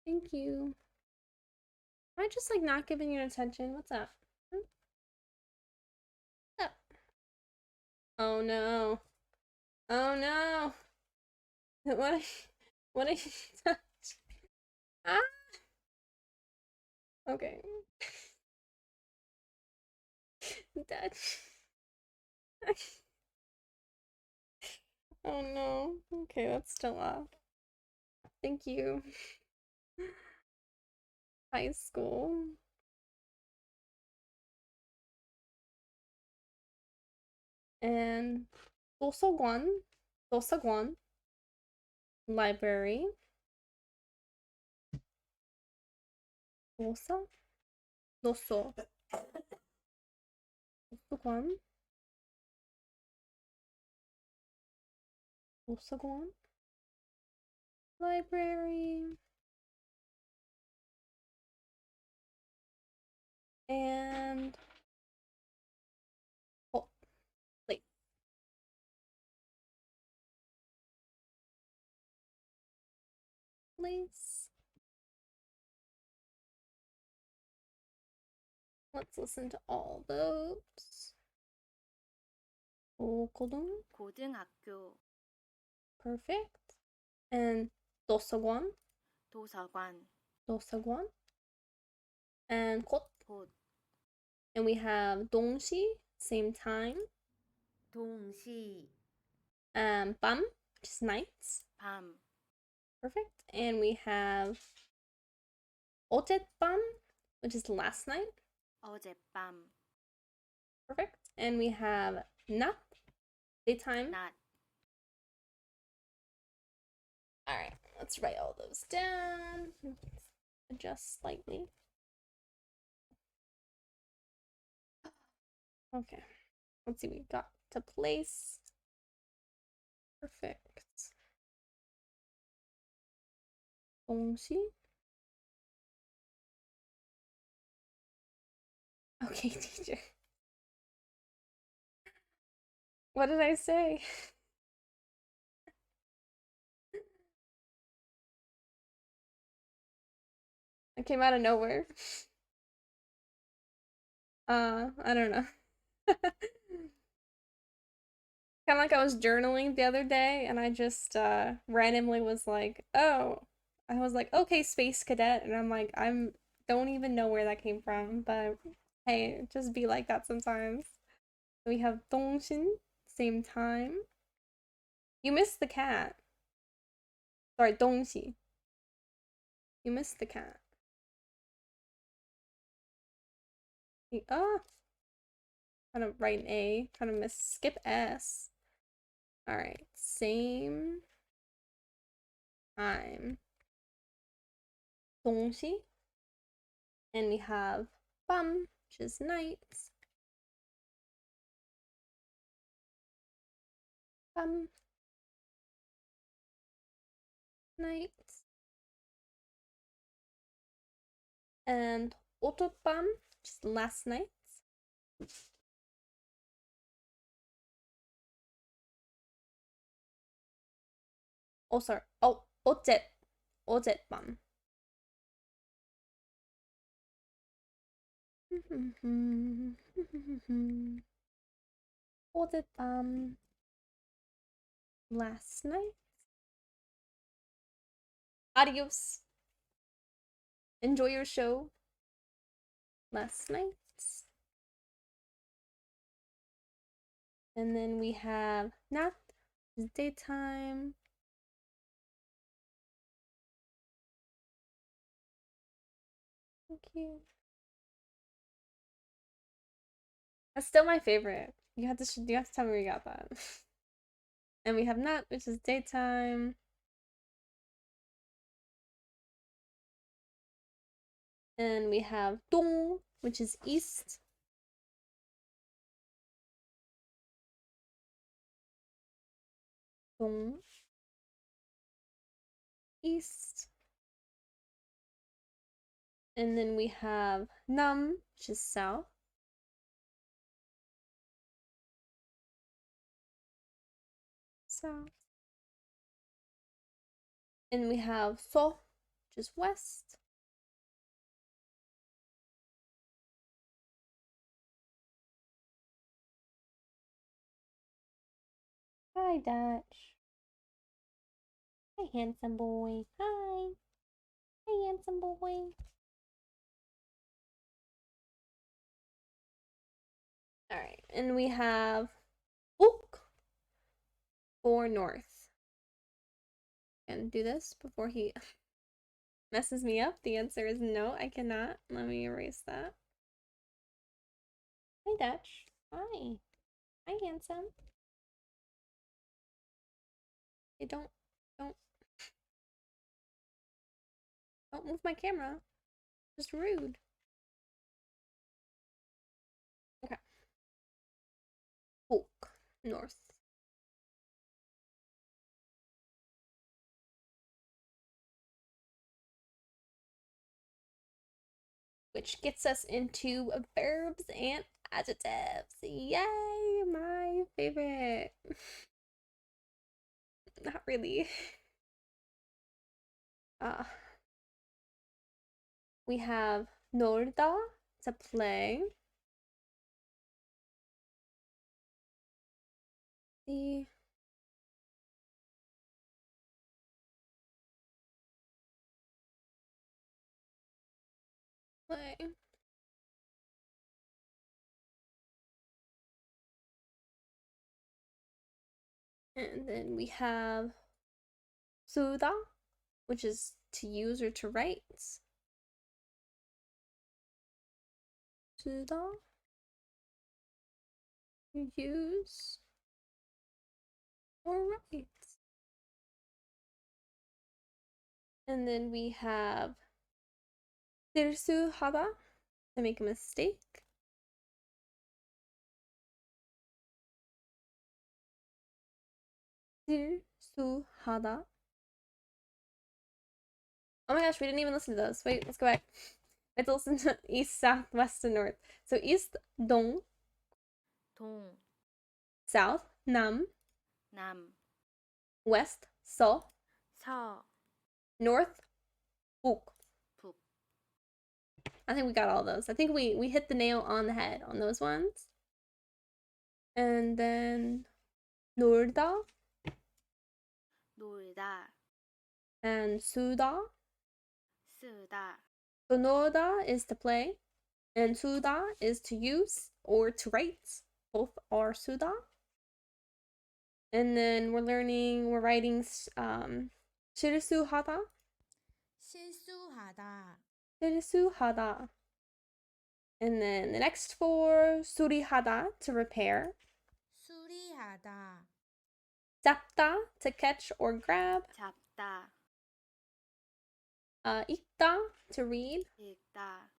Thank you. Am I just like not giving you attention? What's up? What's up? Oh no. Oh no. What I touch? Ah. Okay. Dad. Oh no. Okay, that's still off. Thank you. High school. And 도서관. 도서관. Library. 도서? 도서. 도서관. 도서관. Library. And oh, place. Place. Let's listen to all those. 고등. 고등학교, Perfect. And 도서관. 도서관, 도서관. And 곳. 곳, And we have 동시, same time. 동시, 밤, which is nights. 밤, Perfect. And we have 어젯밤, which is last night. 어젯밤, Perfect. And we have 낮, daytime. 낮, All right, let's write all those down. Adjust slightly. Okay, let's see. We got to place. Perfect. 동시. Okay, teacher. What did I say? It came out of nowhere. I don't know. Kind of like I was journaling the other day and I just randomly was like, oh, I was like, okay, space cadet, and I'm like, don't even know where that came from, but hey, just be like that sometimes. We have 동신, same time. You missed the cat. Sorry, 동시. You missed the cat. Trying to write an A, trying to skip S. Alright, same time. 동시. And we have 밤, which is night. 밤. Night. And 어젯밤, which is last night. Oh, sorry. Oh, 어젯밤. 어젯밤. Last night. Adios. Enjoy your show last night. And then we have not daytime. Thank you. That's still my favorite. You have to tell me where you got that. And we have not, which is daytime. And we have dong, which is east. Dong. East. And then we have nam, which is south. South. And we have so, which is west. Hi, Dutch. Hi, handsome boy. Hi. Hi, handsome boy. Alright, and we have Book for north. And do this before he messes me up. The answer is no, I cannot. Let me erase that. Hi, Dutch. Hi. Hi, handsome. You don't move my camera. Just rude. Okay. Book north. Which gets us into verbs and adjectives. Yay, my favorite. Not really. We have 놀다, to play. The play. And then we have 쓰다, which is to use or to write. 쓰다, use or write. And then we have 실수하다, to make a mistake. 실수하다. Oh my gosh, we didn't even listen to those. Wait, let's go back. Let's listen to east, south, west, and north. So east, 동, 동, south, 남, 남, west, 서, 서, north, 북. 북. I think we got all those. I think we hit the nail on the head on those ones. And then 놀다 놀다, and 쓰다. 쓰다. So 놀다 is to play, and 쓰다 is to use or to write. Both are 쓰다. And then we're writing 실수하다. 실수하다, 실수하다. And then the next four, 수리하다, to repair. 수리하다, 잡다, to catch or grab. 잡다, 읽다, to read. 읽다,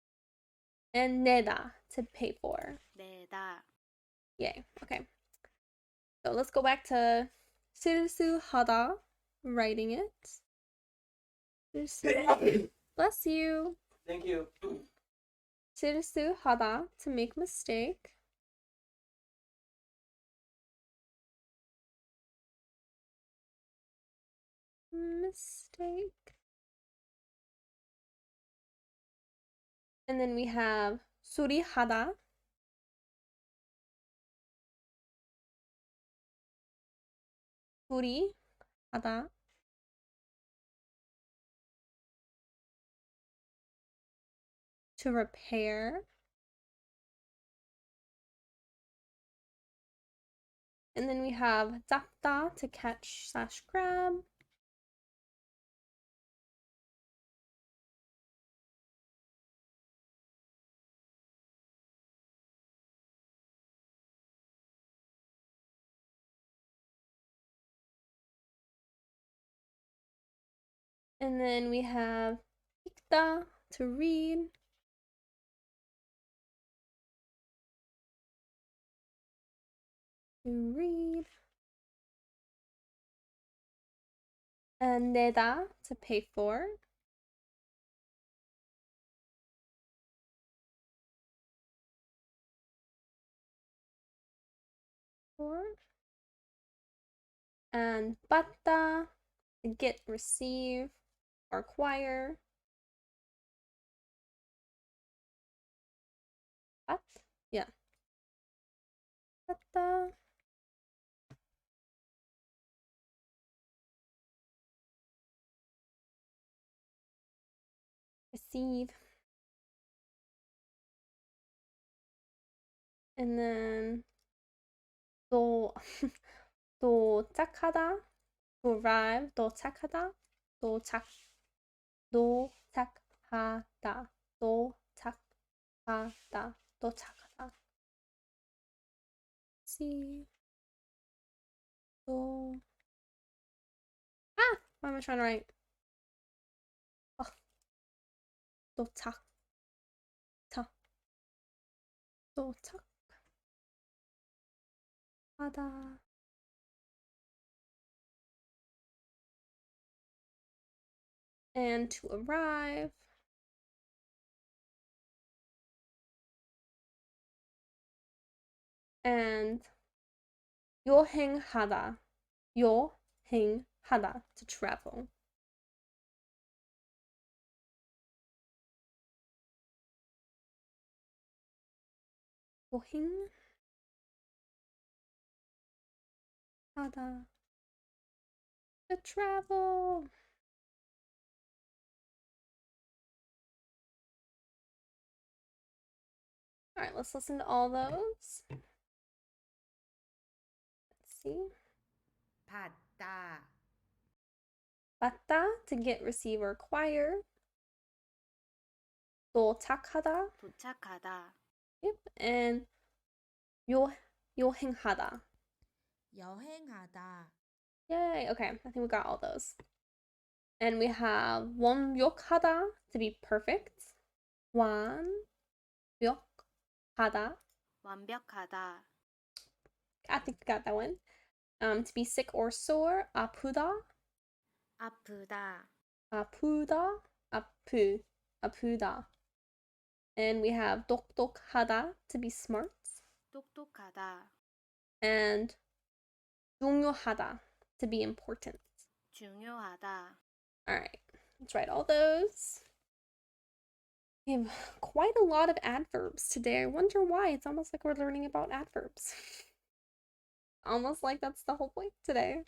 And 내다, to pay for. 내다. Yay. Okay. So let's go back to 실수하다, writing it. Bless you. Thank you. 실수하다, to make mistake. Mistake. And then we have 수리하다. 수리하다. to repair. And then we have 잡다, to catch slash grab. And then we have 읽다, to read. To read. And 내다, to pay for. And 받다, to get, receive, or acquire. What? Yeah. 받다. Receive. And then 도 도착하다, to arrive, 도착하다, 도착하다, 도착하다. See. 도. What am I trying to write? Oh. 도착. 도착하다. And to arrive. And 여행하다, to travel. 여행하다, to travel. All right, let's listen to all those. Let's see. 받다, 받다, to get, receive, or acquire. 도착하다. 도착하다, Yep. And 여행하다. 여행하다, Yay. Okay, I think we got all those. And we have 완벽하다, to be perfect. 완벽하다. 완벽하다, I think we got that one. To be sick or sore. 아프다. 아프다, 아프다. And we have 똑똑하다, to be smart. 똑똑하다, And 중요하다, to be important. 중요하다. All right, let's write all those. We have quite a lot of adverbs today. I wonder why. It's almost like we're learning about adverbs. Almost like that's the whole point today.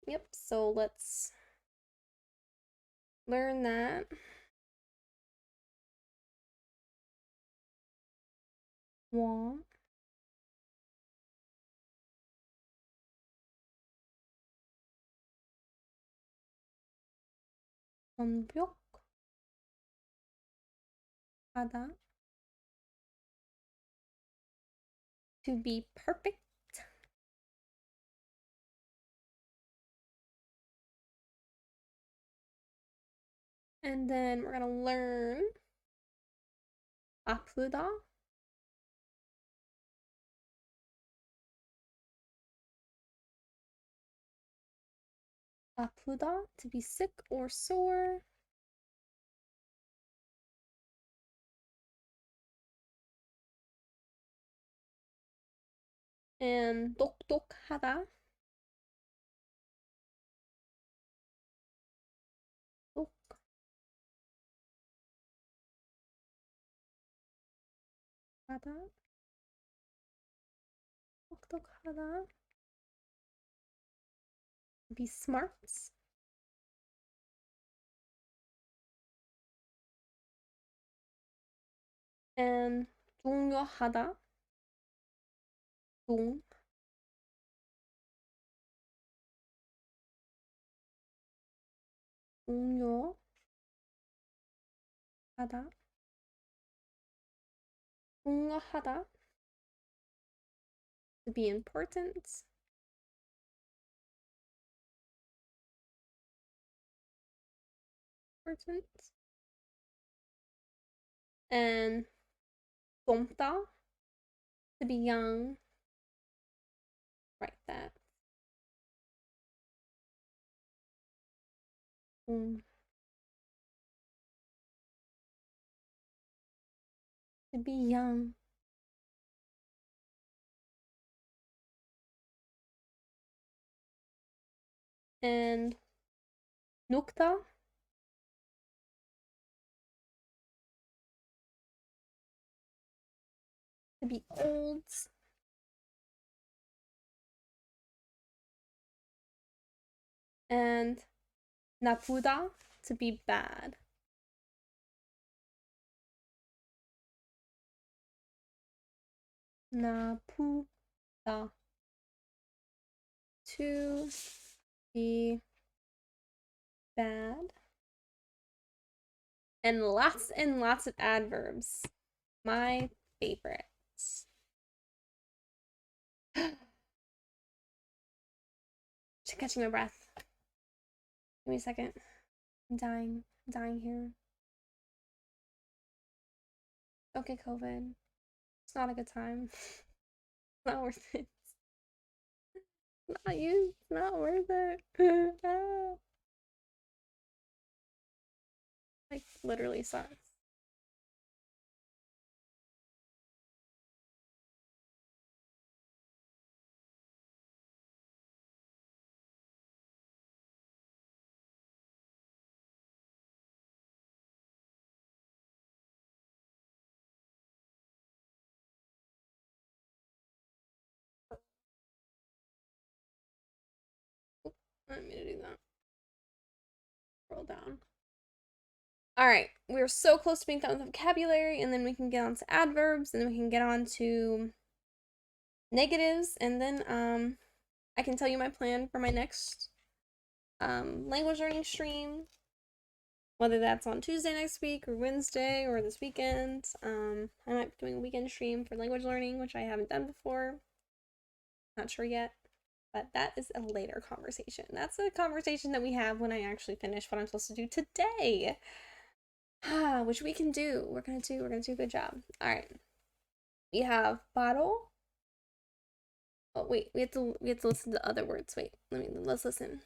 Yep, so let's learn that. 완 완벽하다, to be perfect. And then we're gonna learn 아프다, to be sick or sore. And 똑똑하다, 똑똑하다, be smart. and 중요하다. 중 중요하다. 중요하다. To be important. Important. And 젊다. To be young. Write that. To be young. And nukta. To be old. And napuda. To be bad. 나쁘다. To be bad. And lots of adverbs. My favorites. Just catching my breath. Give me a second. I'm dying here. Okay, COVID. It's not a good time. It's not worth it. It's not you. It's not worth it. Like, literally sucks. I'm gonna do that. Scroll down. Alright, we're so close to being done with vocabulary, and then we can get on to adverbs, and then we can get on to negatives, and then I can tell you my plan for my next language learning stream, whether that's on Tuesday next week or Wednesday or this weekend. I might be doing a weekend stream for language learning, which I haven't done before. Not sure yet, but that is a later conversation. That's a conversation that we have when I actually finish what I'm supposed to do today. Which we can do. We're gonna do a good job. All right. We have bottle. Oh wait, we have to listen to other words. Wait, let's listen.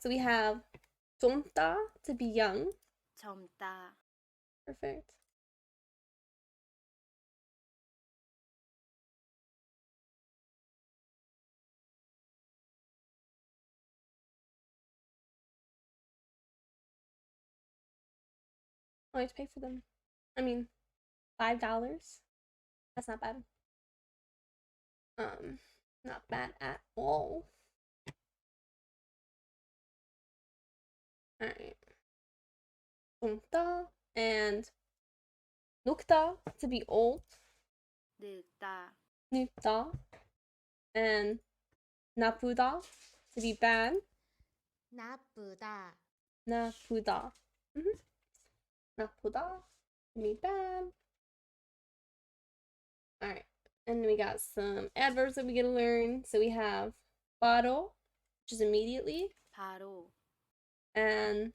So we have 젊다, to be young. 젊다. Perfect. Oh, I have to pay for them. I mean, $5. That's not bad. Not bad at all. Alright. 젊다 and 늙다, to be old. 늙다. 늙다. And 나쁘다, to be bad. 나쁘다. 나쁘다. 나쁘다, to be bad. Alright. And then we got some adverbs that we get to learn. So we have 바로, which is immediately. 바로. And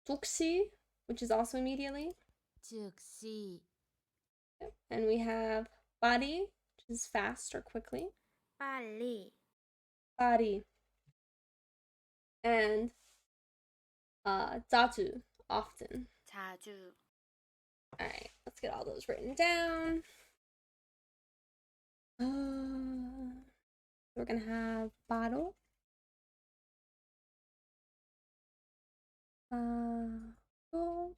즉시, which is also immediately. 즉시. And we have 빠리, which is fast or quickly. 빨리. 빠리. And 자주, often. 자주. Alright, let's get all those written down. We're gonna have 바로. 바로.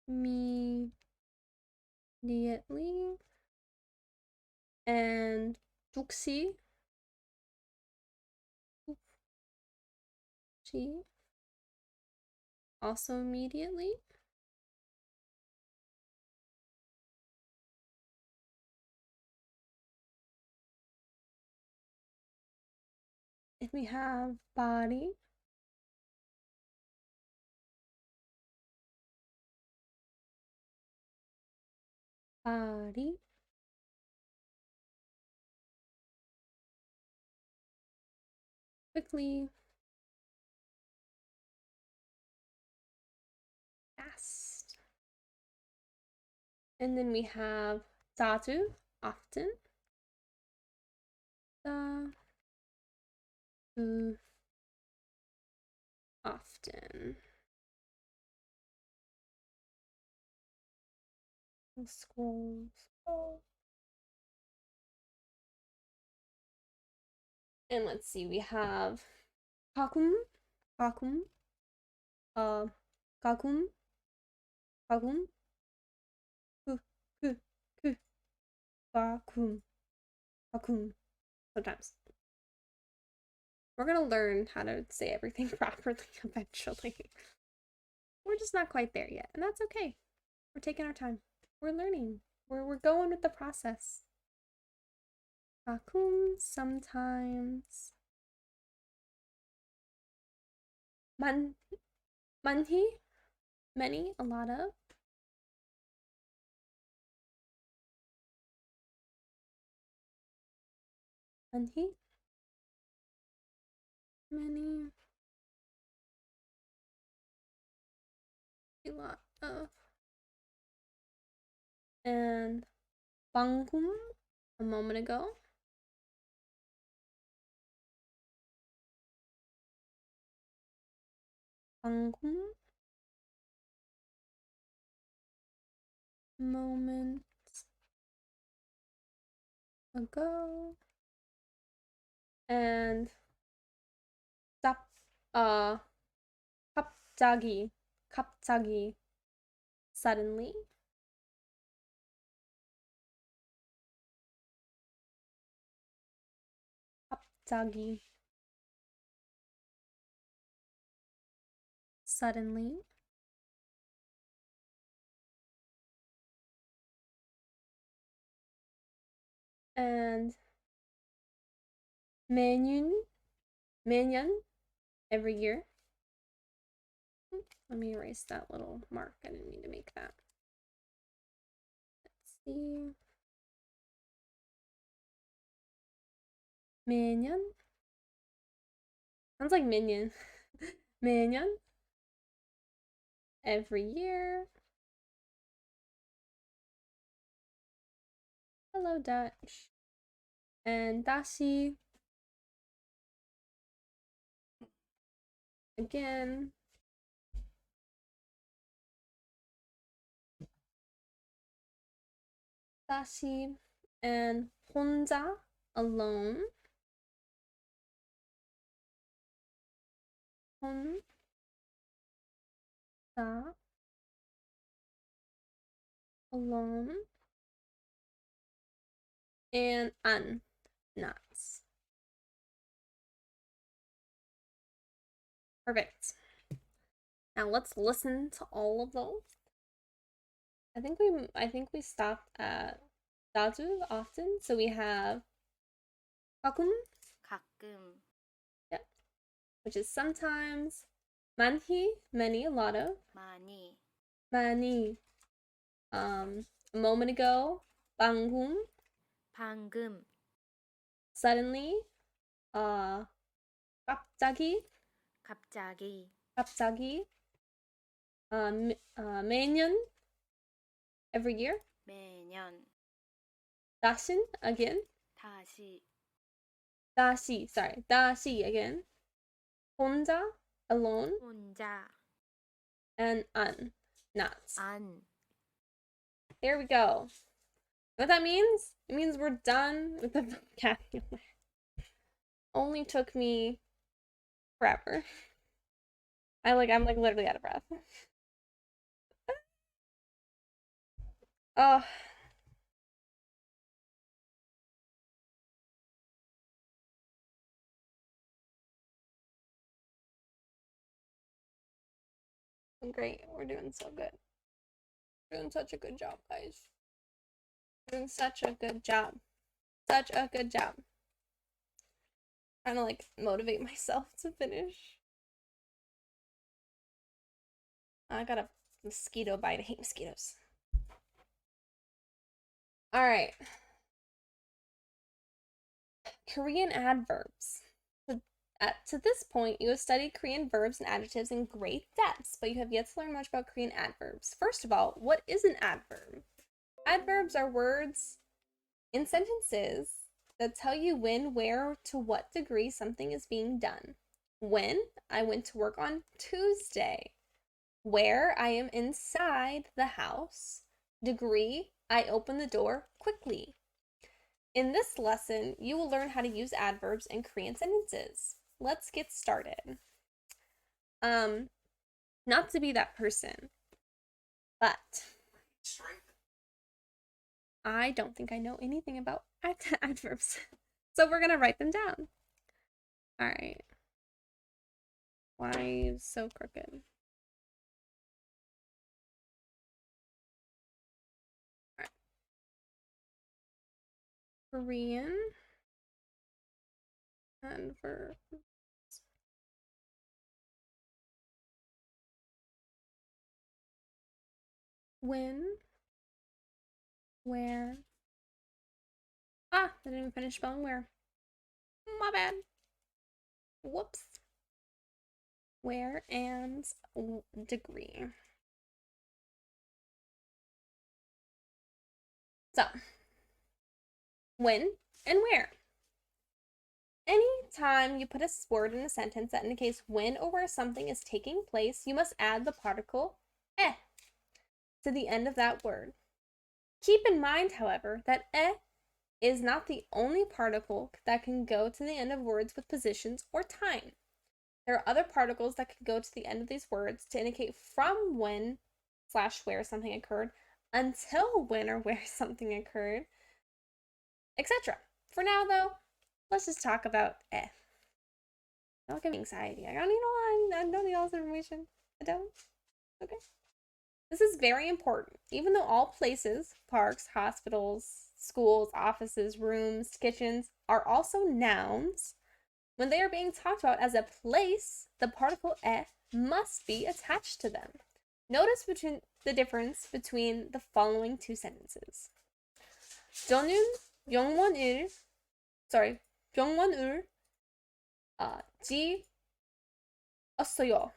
Immediately. And 즉시. also immediately. And we have body. Body. Quickly. Fast. And then we have 자주, often. 자주, often. Scroll. And let's see, we have 가끔, 가끔, 가끔, 가끔, 그, 가끔, 가끔. Sometimes. We're gonna learn how to say everything properly eventually. We're just not quite there yet, and that's okay. We're taking our time. We're learning. We're going with the process. 가끔, sometimes. 많이, many, a lot of. 많이, many, a lot of. And 방금, a moment ago. 방금, moment ago. And 갑자기, 갑자기, suddenly. 갑자기, suddenly. And 매년, every year. Let me erase that little mark. I didn't mean to make that. Let's see. 매년. Sounds like minion. 매년. Every year. Hello, Dutch. And 다시. Again. 다시. And 혼자, alone. 혼자, alone. And 안, not. Perfect. Now let's listen to all of those. I think we stopped at 자주, often. So we have 가끔, 가끔, yeah, which is sometimes. 많이, many, a lot of. 많이, 많이, a moment ago. 방금, 방금, suddenly. 갑자기, 갑자기, 갑자기. 매년, every year. 매년, 다신, again. 다시, 다시 again. 혼자, alone. 혼자, And 안, not. 안. There we go. What that means? It means we're done with the vocabulary. Only took me forever. I'm like literally out of breath. Oh. Great. We're doing so good. Doing such a good job, guys. Doing such a good job. Such a good job. Trying to like motivate myself to finish. I got a mosquito bite. I hate mosquitoes. All right. Korean adverbs. To this point, you have studied Korean verbs and adjectives in great depth, but you have yet to learn much about Korean adverbs. First of all, what is an adverb? Adverbs are words in sentences that tell you when, where, to what degree something is being done. When, I went to work on Tuesday. Where, I am inside the house. Degree, I open the door quickly. In this lesson, you will learn how to use adverbs in Korean sentences. Let's get started. Not to be that person, but I don't think I know anything about adverbs. So we're gonna write them down. All right. Why so crooked? All right. Korean adverb. When, where. I didn't even finish spelling where. My bad. Whoops. Where and degree. So, when and where. Anytime you put a word in a sentence that indicates when or where something is taking place, you must add the particle eh to the end of that word. Keep in mind, however, that is not the only particle that can go to the end of words with positions or time. There are other particles that can go to the end of these words to indicate from when / where something occurred until when or where something occurred, etc. For now, though, let's just talk about Don't give me anxiety. I don't need all this information. I don't. Okay. This is very important. Even though all places, parks, hospitals, schools, offices, rooms, kitchens, are also nouns, when they are being talked about as a place, the particle must be attached to them. Notice the difference between the following two sentences. 저는 병원을 지었어요.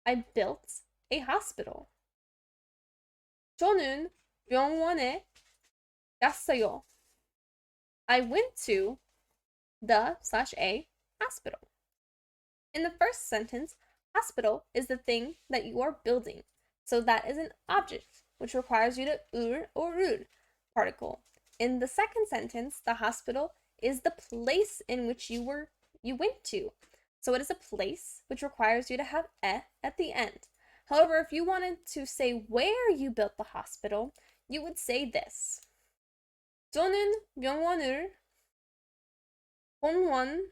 I built a hospital. 저는 병원에 갔어요. I went to the / a hospital. In the first sentence, hospital is the thing that you are building. So that is an object, which requires you to or ur particle. In the second sentence, the hospital is the place in which you went to. So it is a place, which requires you to have at the end. However, if you wanted to say where you built the hospital, you would say this. 저는 병원을 공원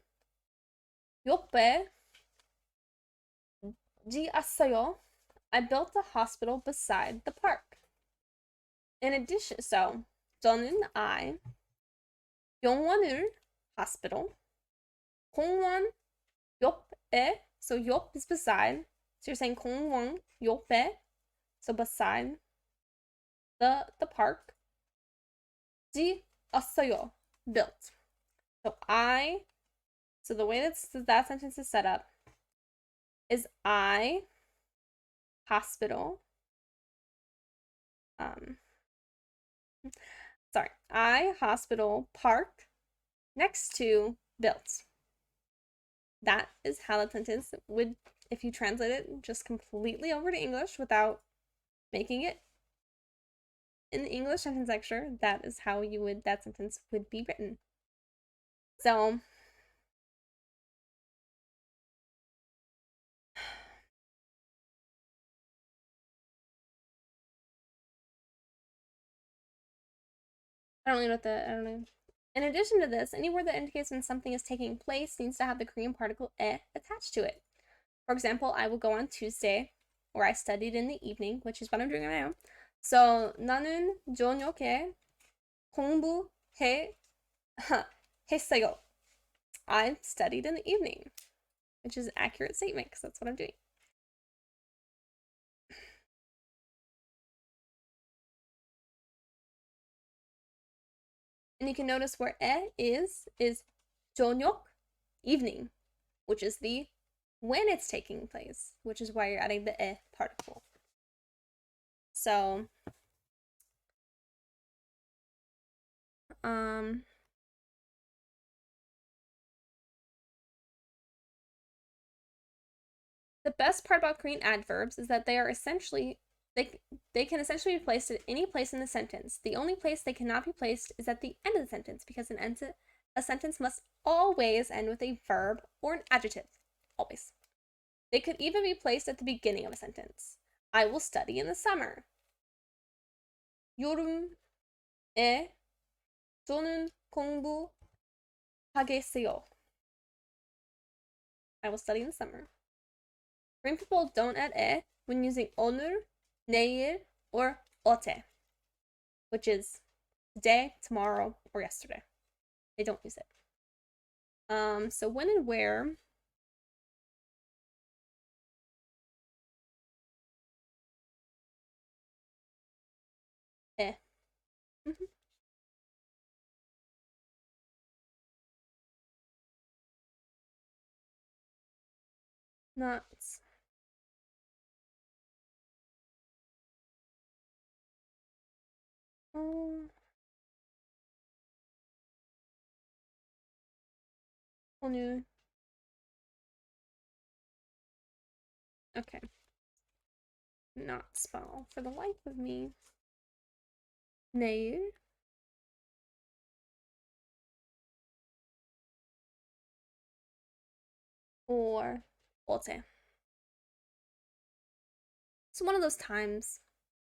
옆에 지었어요. I built a hospital beside the park. In addition, so 저는 I 병원을 hospital 공원 옆에, so 옆 is beside, so you're saying 공원 옆에, so beside the park. 지었어요, built. So the way that sentence is set up is I hospital I hospital park next to built. That is how the sentence would, if you translate it just completely over to English without making it in the English sentence lecture, that is how that sentence would be written. So I don't know. In addition to this, any word that indicates when something is taking place needs to have the Korean particle attached to it. For example, I will go on Tuesday. or I studied in the evening, which is what I'm doing right now. So 나는 저녁에 공부해 했어요. I studied in the evening, which is an accurate statement because that's what I'm doing. And you can notice where is 저녁, evening, which is the when it's taking place, which is why you're adding the particle. So, the best part about Korean adverbs is that they are essentially they can essentially be placed at any place in the sentence. The only place they cannot be placed is at the end of the sentence because a sentence must always end with a verb or an adjective. Always. They could even be placed at the beginning of a sentence. I will study in the summer. 여름에 저는 공부하겠어요. I will study in the summer. Korean people don't add when using 오늘, 내일, or 어제, which is today, tomorrow, or yesterday. They don't use it. So when and where. Not. 오늘. Okay. Not spell for the life of me. 내일. Or 어제. It's one of those times,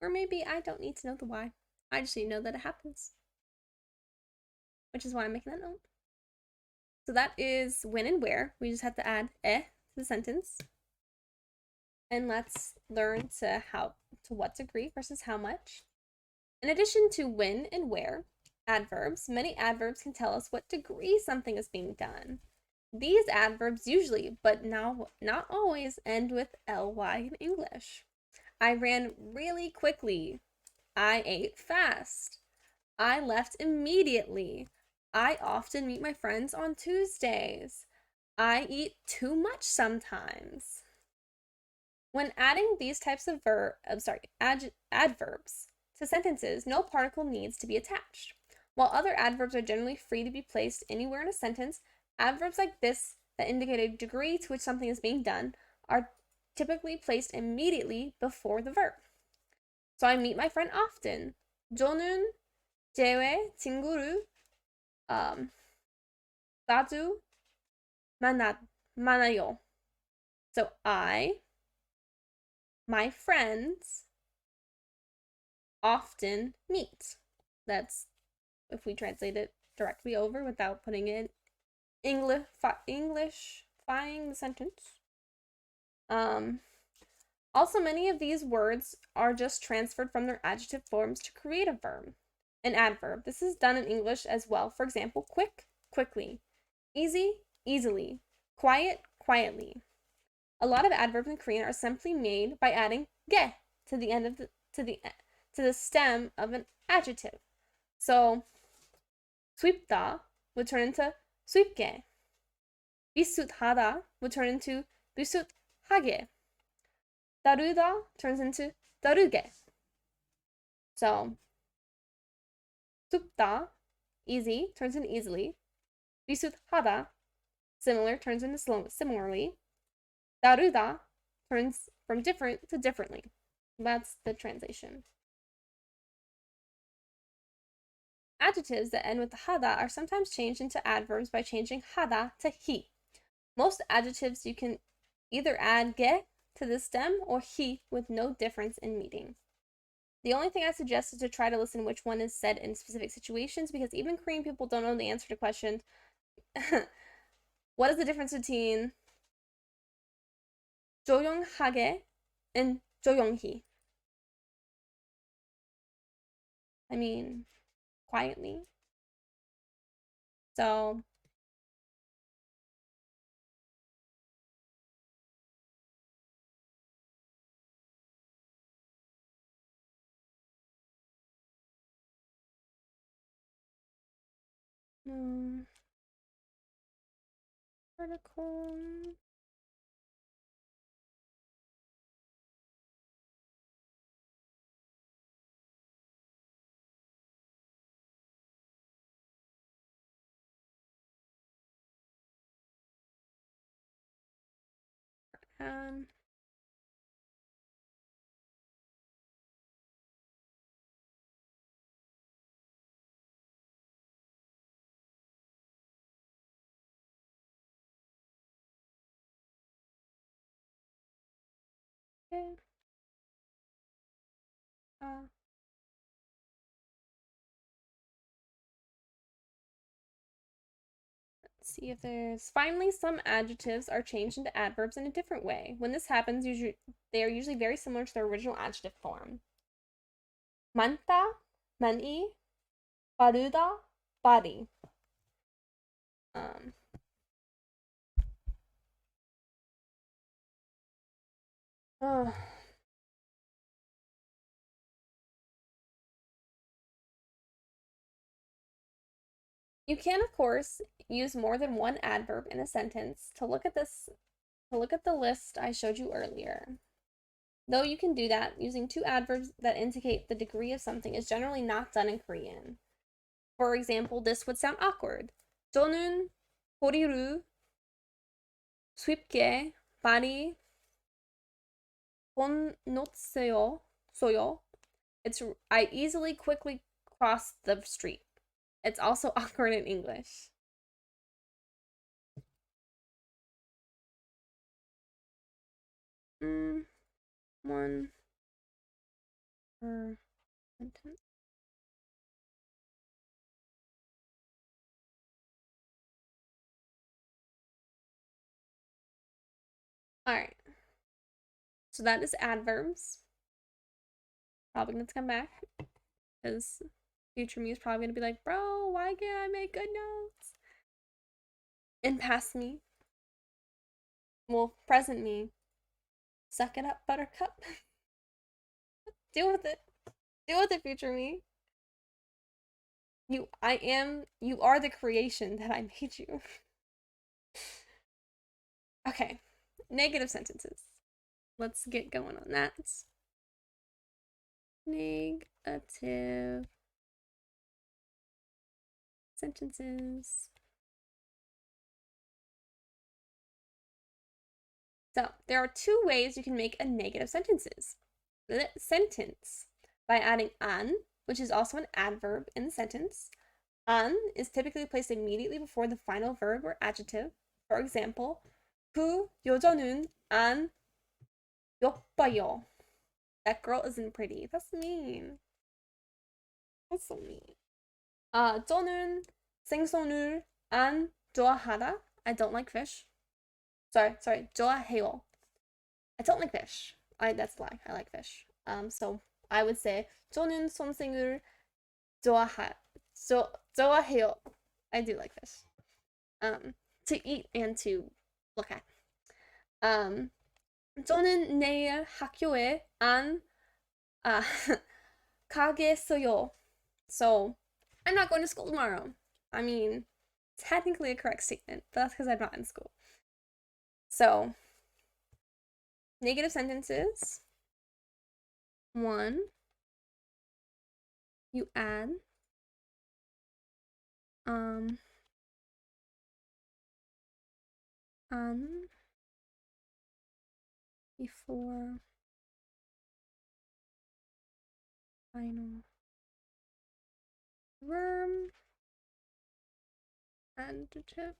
or maybe I don't need to know the why. I just need to know that it happens, which is why I'm making that note. So that is when and where. We just have to add to the sentence. And let's learn to what degree versus how much. In addition to when and where adverbs, many adverbs can tell us what degree something is being done. These adverbs usually, but now not always, end with ly in English. I ran really quickly. I ate fast. I left immediately. I often meet my friends on Tuesdays. I eat too much sometimes. When adding these types of adverbs to sentences, no particle needs to be attached. While other adverbs are generally free to be placed anywhere in a sentence, adverbs like this that indicate a degree to which something is being done are typically placed immediately before the verb. So I meet my friend often. 저는 제 친구를 자주 만나요. So my friends often meet. That's if we translate it directly over without putting in Englishifying the sentence. Also, many of these words are just transferred from their adjective forms to create a verb, an adverb. This is done in English as well. For example, quick, quickly, easy, easily, quiet, quietly. A lot of adverbs in Korean are simply made by adding ge to the end of the stem of an adjective. So, sweep다 would turn into sweep게. 비슷하다 would turn into 비슷하게. 다르다 turns into 다르게. So, 춥다, easy, turns into easily. 비슷하다, similar, turns into similarly. 다르다 turns from different to differently. That's the translation. Adjectives that end with hada are sometimes changed into adverbs by changing hada to hi. Most adjectives you can either add ge to the stem or hi with no difference in meaning. The only thing I suggest is to try to listen which one is said in specific situations, because even Korean people don't know the answer to questions. What is the difference between 조용하게 and 조용히. I mean, quietly. So, article. Um, okay. Let's see if there's finally some adjectives are changed into adverbs in a different way. When this happens, they are usually very similar to their original adjective form. 많다, 많이, 빠르다, 빠리. Uh, You can, of course, use more than one adverb in a sentence to look at the list I showed you earlier. Though you can do that, using two adverbs that indicate the degree of something is generally not done in Korean. For example, this would sound awkward. 저는 허리를 쉽게 발이 건넜어요. I easily quickly crossed the street. It's also awkward in English. One per sentence. All right. So that is adverbs. Probably going to come back because future me is probably going to be like, bro, why can't I make good notes? And past me, well, present me, suck it up, buttercup. Deal with it. Deal with it, future me. You are the creation that I made you. Okay, negative sentences. Let's get going on that. Negative sentences. So there are two ways you can make a negative sentence by adding an, which is also an adverb in the sentence. An is typically placed immediately before the final verb or adjective. For example, 그 여자는 안 예뻐요. That girl isn't pretty. That's mean. That's so mean. 저는 생선을 안 좋아하다. I don't like fish. Sorry, 좋아해요. I don't like fish. That's a lie. I like fish. So I would say 저는 생선을 좋아해요. I do like fish. To eat and to look at. 저는 내일 학교에 안 가겠어요. So I'm not going to school tomorrow. I mean, technically a correct statement, but that's because I'm not in school. So, negative sentences. 1, you add an before final verb adjective.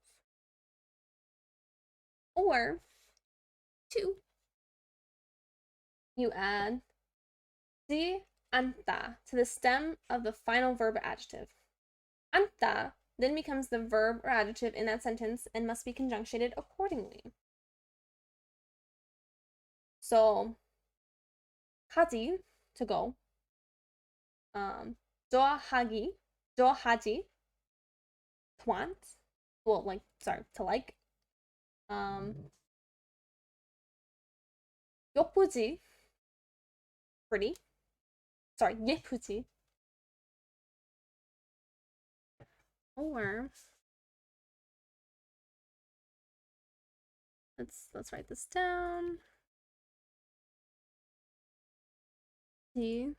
Or 2, you add di anta to the stem of the final verb or adjective. Anta then becomes the verb or adjective in that sentence and must be conjunctionated accordingly. So 하지, to go. 좋아하기, 좋아하지, to want. Well, like, sorry, to like. 예쁘지, pretty. Sorry, 예쁘지. Or let's write this down. See.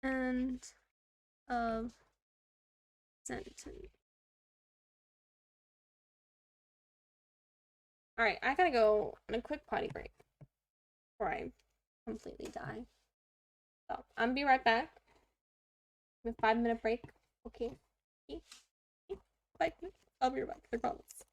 End of sentence. All right, I gotta go on a quick potty break before I completely die. So I'm be right back. A 5-minute break. Okay. 5 minutes. I'll be right back. I promise.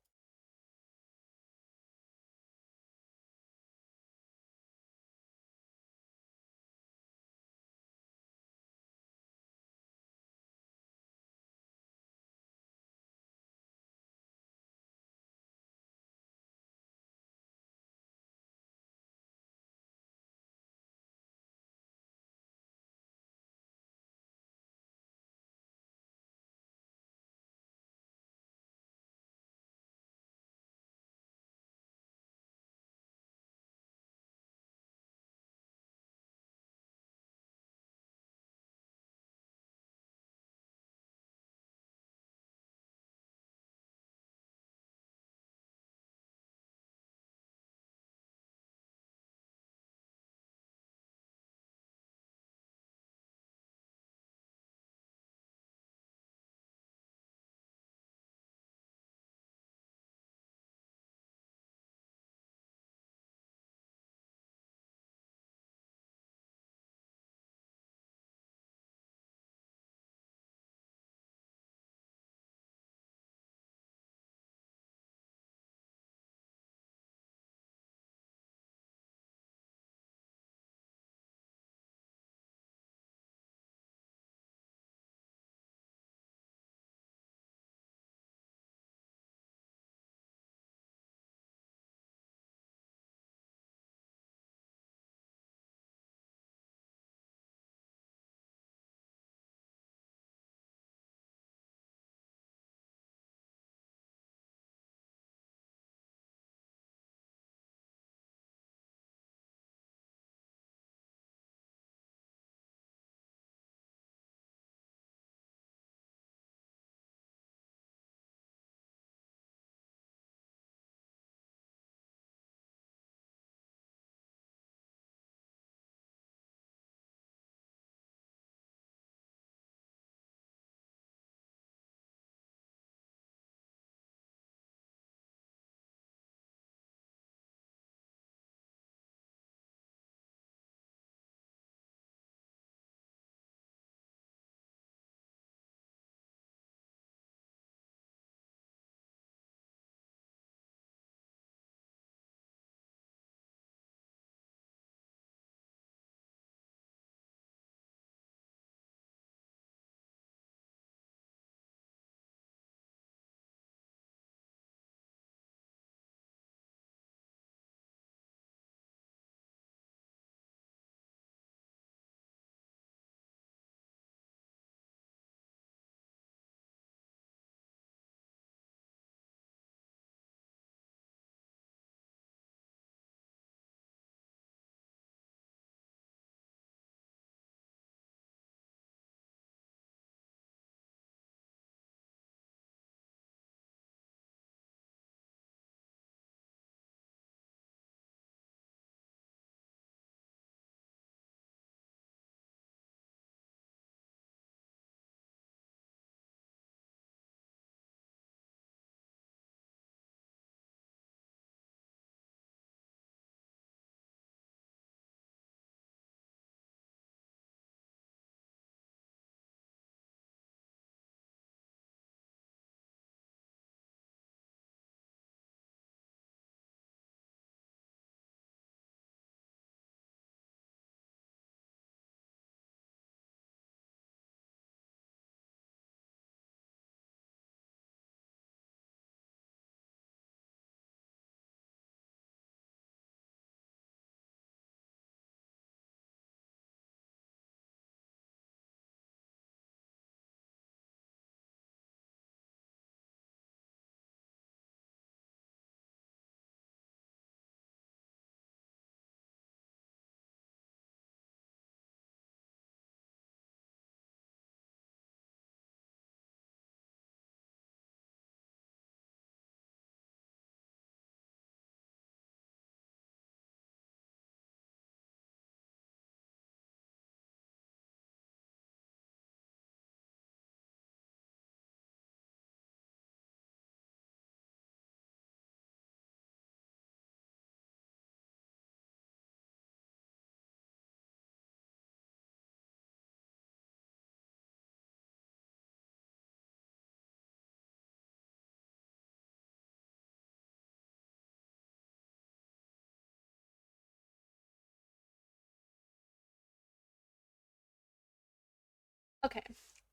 Okay.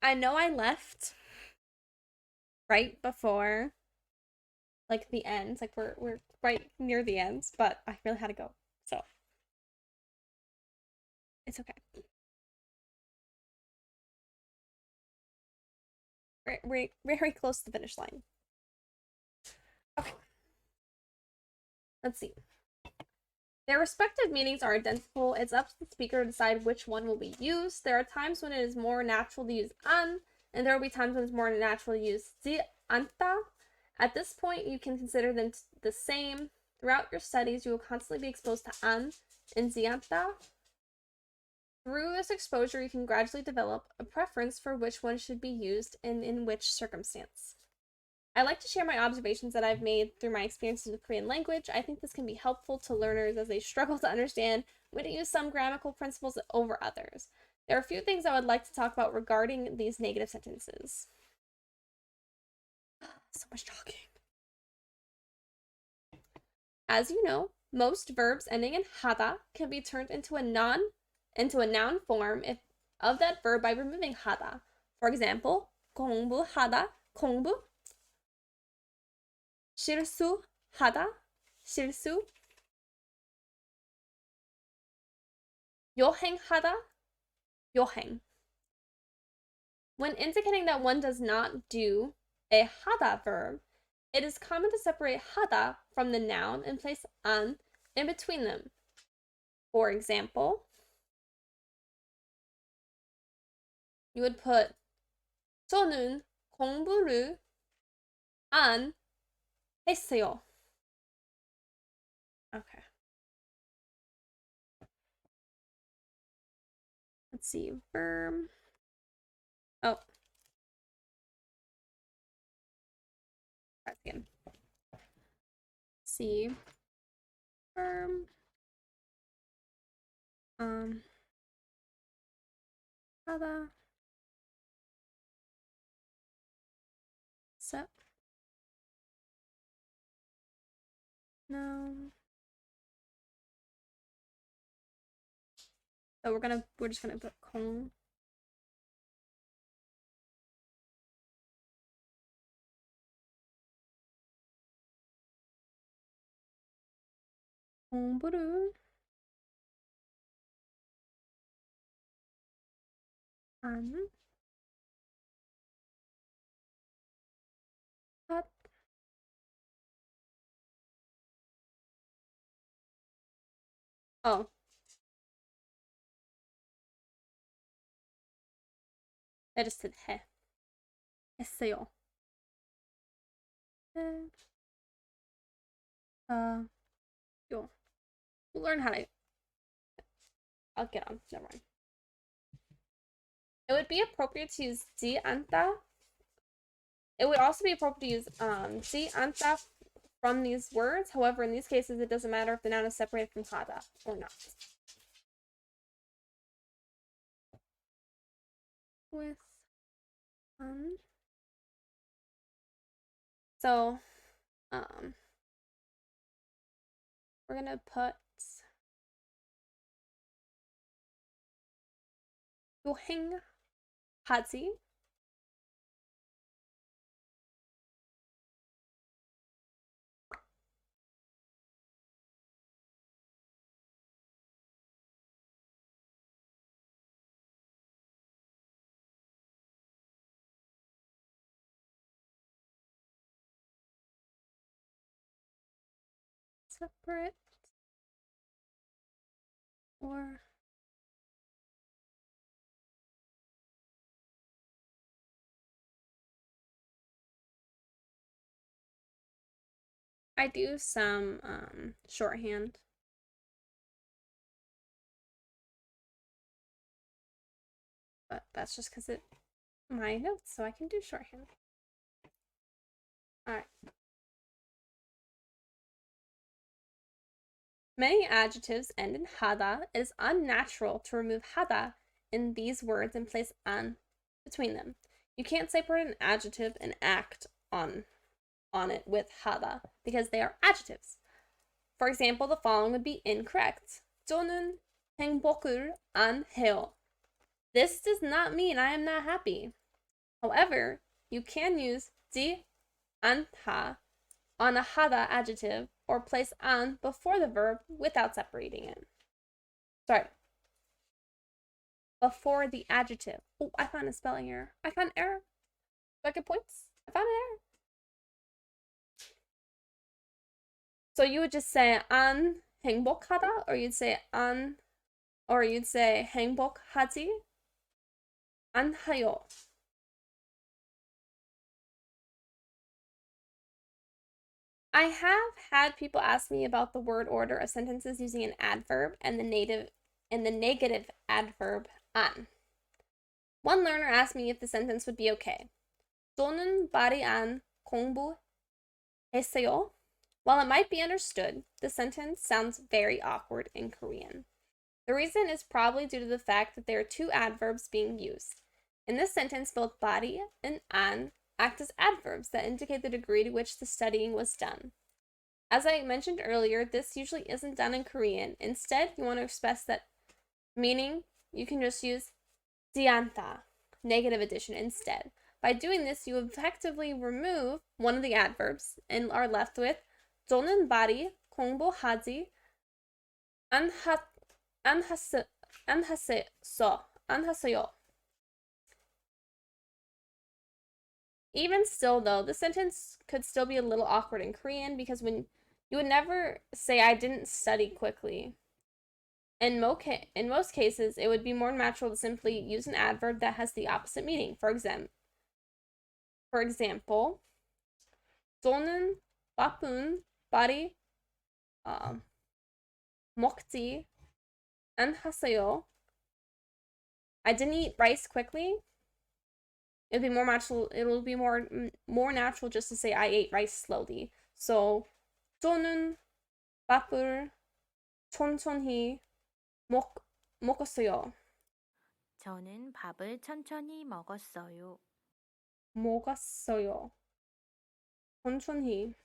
I know I left right before like the end. Like we're right near the end, but I really had to go. So it's okay. We're very close to the finish line. Okay. Let's see. Their respective meanings are identical. It's up to the speaker to decide which one will be used. There are times when it is more natural to use an, and there will be times when it's more natural to use zi anta. At this point, you can consider them the same. Throughout your studies, you will constantly be exposed to an and zi anta. Through this exposure, you can gradually develop a preference for which one should be used and in which circumstance. I like to share my observations that I've made through my experiences with Korean language. I think this can be helpful to learners as they struggle to understand when to use some grammatical principles over others. There are a few things I would like to talk about regarding these negative sentences. So much talking. As you know, most verbs ending in hada can be turned into a noun form of that verb by removing hada. For example, 공부하다, 공부. 실수하다, 실수. 여행하다, 여행. When indicating that one does not do a hada verb, it is common to separate hada from the noun and place an in between them. For example, you would put 저는 공부를 안 했어요. Okay. Let's see, verb. Oh. That's again. See, verb. Hada. Sep. No. So we're just gonna put 공. 공부를 안 핫. Oh. I just said 해. 했어요. 해. Yo. We'll learn how to. I'll get on. Never mind. It would be appropriate to use 지 않다. It would also be appropriate to use 지 않다 from these words. However, in these cases, it doesn't matter if the noun is separated from hada or not. With so we're gonna put 여행하지 separate or I do some shorthand. But that's just because it's my notes, so I can do shorthand. Alright. Many adjectives end in hada. It is unnatural to remove hada in these words and place an between them. You can't separate an adjective and act on it with hada because they are adjectives. For example, the following would be incorrect. 저는 행복을 안 해요. This does not mean I am not happy. However, you can use 지 않다 on a 하다 adjective or place an before the verb without separating it. Sorry. Before the adjective. Oh, I found a spelling error. I found an error. Do I get points? I found an error. So you would just say 안 행복하다, or you'd say 행복하지 않아요. I have had people ask me about the word order of sentences using an adverb and the negative adverb 안. One learner asked me if the sentence would be okay. 저는 발이 안 공부했어요. While it might be understood, the sentence sounds very awkward in Korean. The reason is probably due to the fact that there are two adverbs being used. In this sentence, both 발이 and 안 act as adverbs that indicate the degree to which the studying was done. As I mentioned earlier, this usually isn't done in Korean. Instead, you want to express that meaning. You can just use 지 않다, negative addition, instead. By doing this, you effectively remove one of the adverbs and are left with 저는 발이 공부하지 않았어요. Even still, though, the sentence could still be a little awkward in Korean because when you would never say I didn't study quickly. In most cases, it would be more natural to simply use an adverb that has the opposite meaning. For example, 저는 바쁜 발이 먹지 않았어요. I didn't eat rice quickly. It would be more natural just to say I ate rice slowly. So 저는 밥을 천천히 먹었어요. 저는 밥을 천천히 먹었어요. 천천히.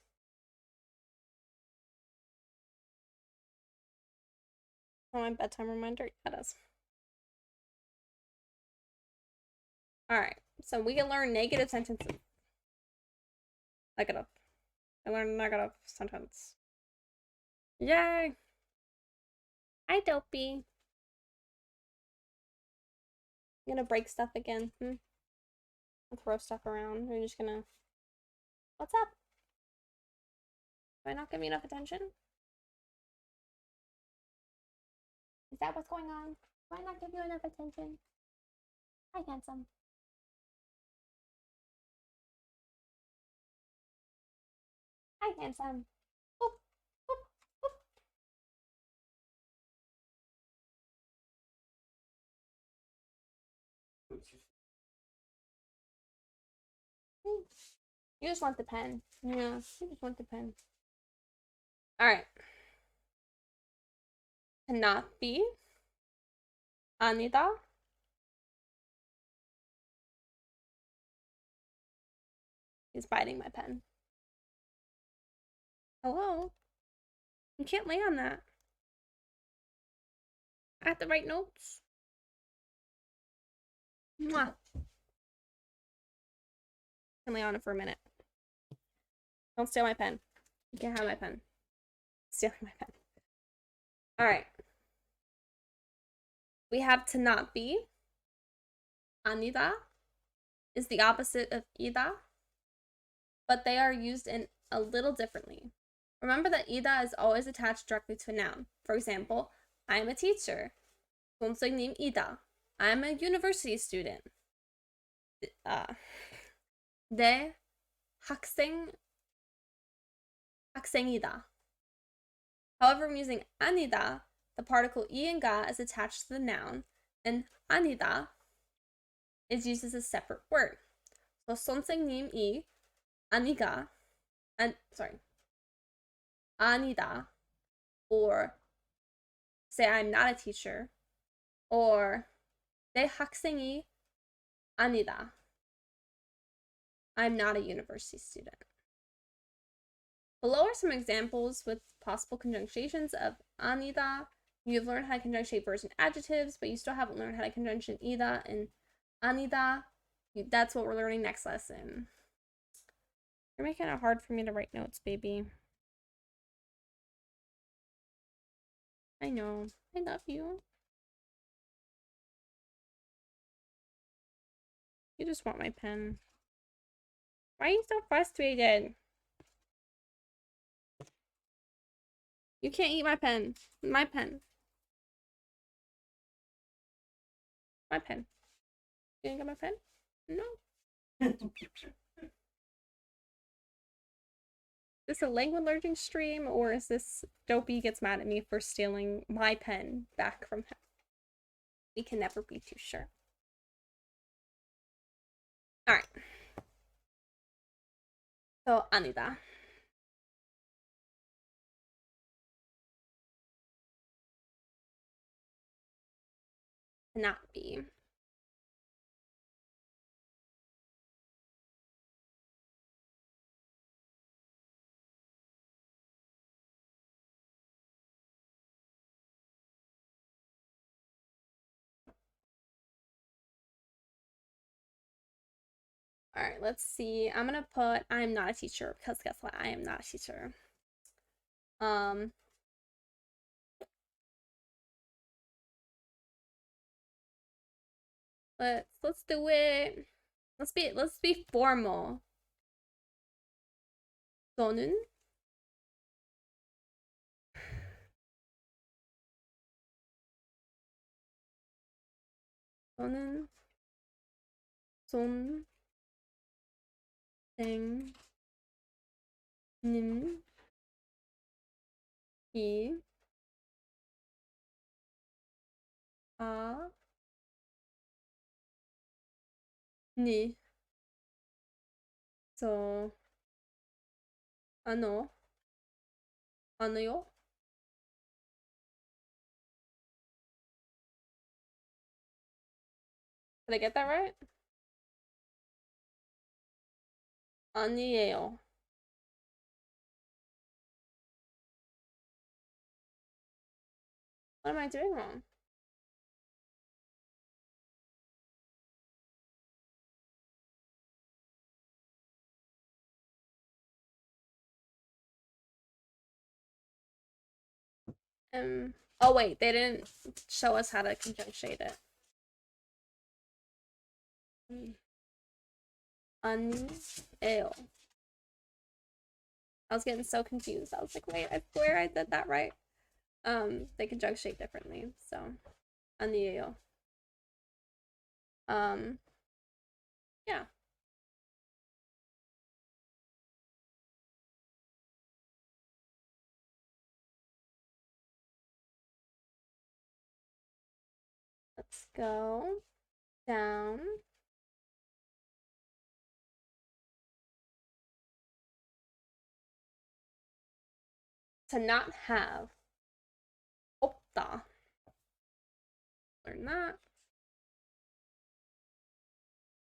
Oh, my bedtime reminder? Yeah, it is. Alright, so we can learn negative sentences. Negative. I learned negative sentence. Yay! Hi, Dopey. You gonna break stuff again? I'll throw stuff around. We're just gonna... What's up? Do I not give you enough attention? Is that what's going on? Do I not give you enough attention? Hi, handsome. Hi, handsome. Boop, boop, boop. You just want the pen. Yeah, you just want the pen. Alright. Cannot be. 아니다. He's biting my pen. Hello? You can't lay on that. I have to write notes. Mwah. Can lay on it for a minute. Don't steal my pen. You can't have my pen. Stealing my pen. Alright. We have to not be. 아니다 is the opposite of 이다, but they are used in a little differently. Remember that 이다 is always attached directly to a noun. For example, I am a teacher. 선생님이다. I am a university student. 내 학생이다. However, I'm using 아니다, the particle 이 and 가 is attached to the noun, and 아니다 is used as a separate word. So 선생님이 아니다, or say I'm not a teacher, or 내 학생이 아니다. I'm not a university student. Below are some examples with possible conjunctions of 아니다 You've learned how to conjugate verbs and adjectives, but you still haven't learned how to conjunction ida and anida. That's what we're learning next lesson. You're making it hard for me to write notes, baby. I know. I love you. You just want my pen. Why are you so frustrated? You can't eat my pen. My pen. My pen. You didn't get my pen? No. Is this a language learning stream, or is this Dopey gets mad at me for stealing my pen back from him? We can never be too sure. Alright. So, Anida. Cannot be. All right, let's see. I'm gonna put I'm not a teacher because guess what? I am not a teacher. Let's do it. Let's be formal. 저는 저는 선생님이 아니 저 아노 아노요? Did I get that right? 아니에요. What am I doing wrong? Oh wait, they didn't show us how to conjugate it. 아니에요. I was getting so confused. I was like, wait, I swear I did that right. They conjugate differently, so 아니에요. Yeah. Let's go down. To not have. 없다. Learn that.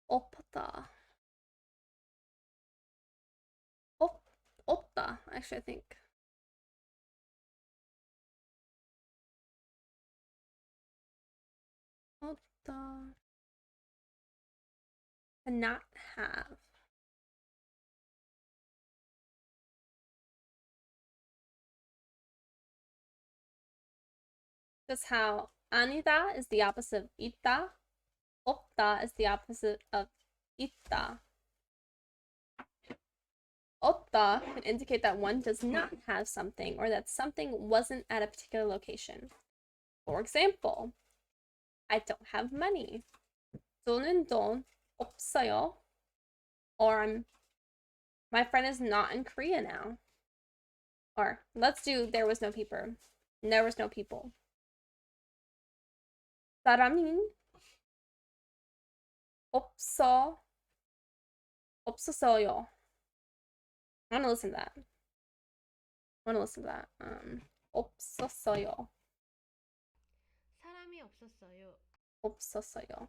없다. 없다. Actually, I think. 없다. To not have. That's how 아니다 is the opposite of 있다. 없다 is the opposite of 있다. 없다 can indicate that one does not have something or that something wasn't at a particular location. For example, I don't have money. 저는 돈 없어요. Or my friend is not in Korea now. Or let's do there was no people. There was no people. 사람이 없었어요. I want to listen to that. 없었어요. 사람이 없었어요. 없었어요.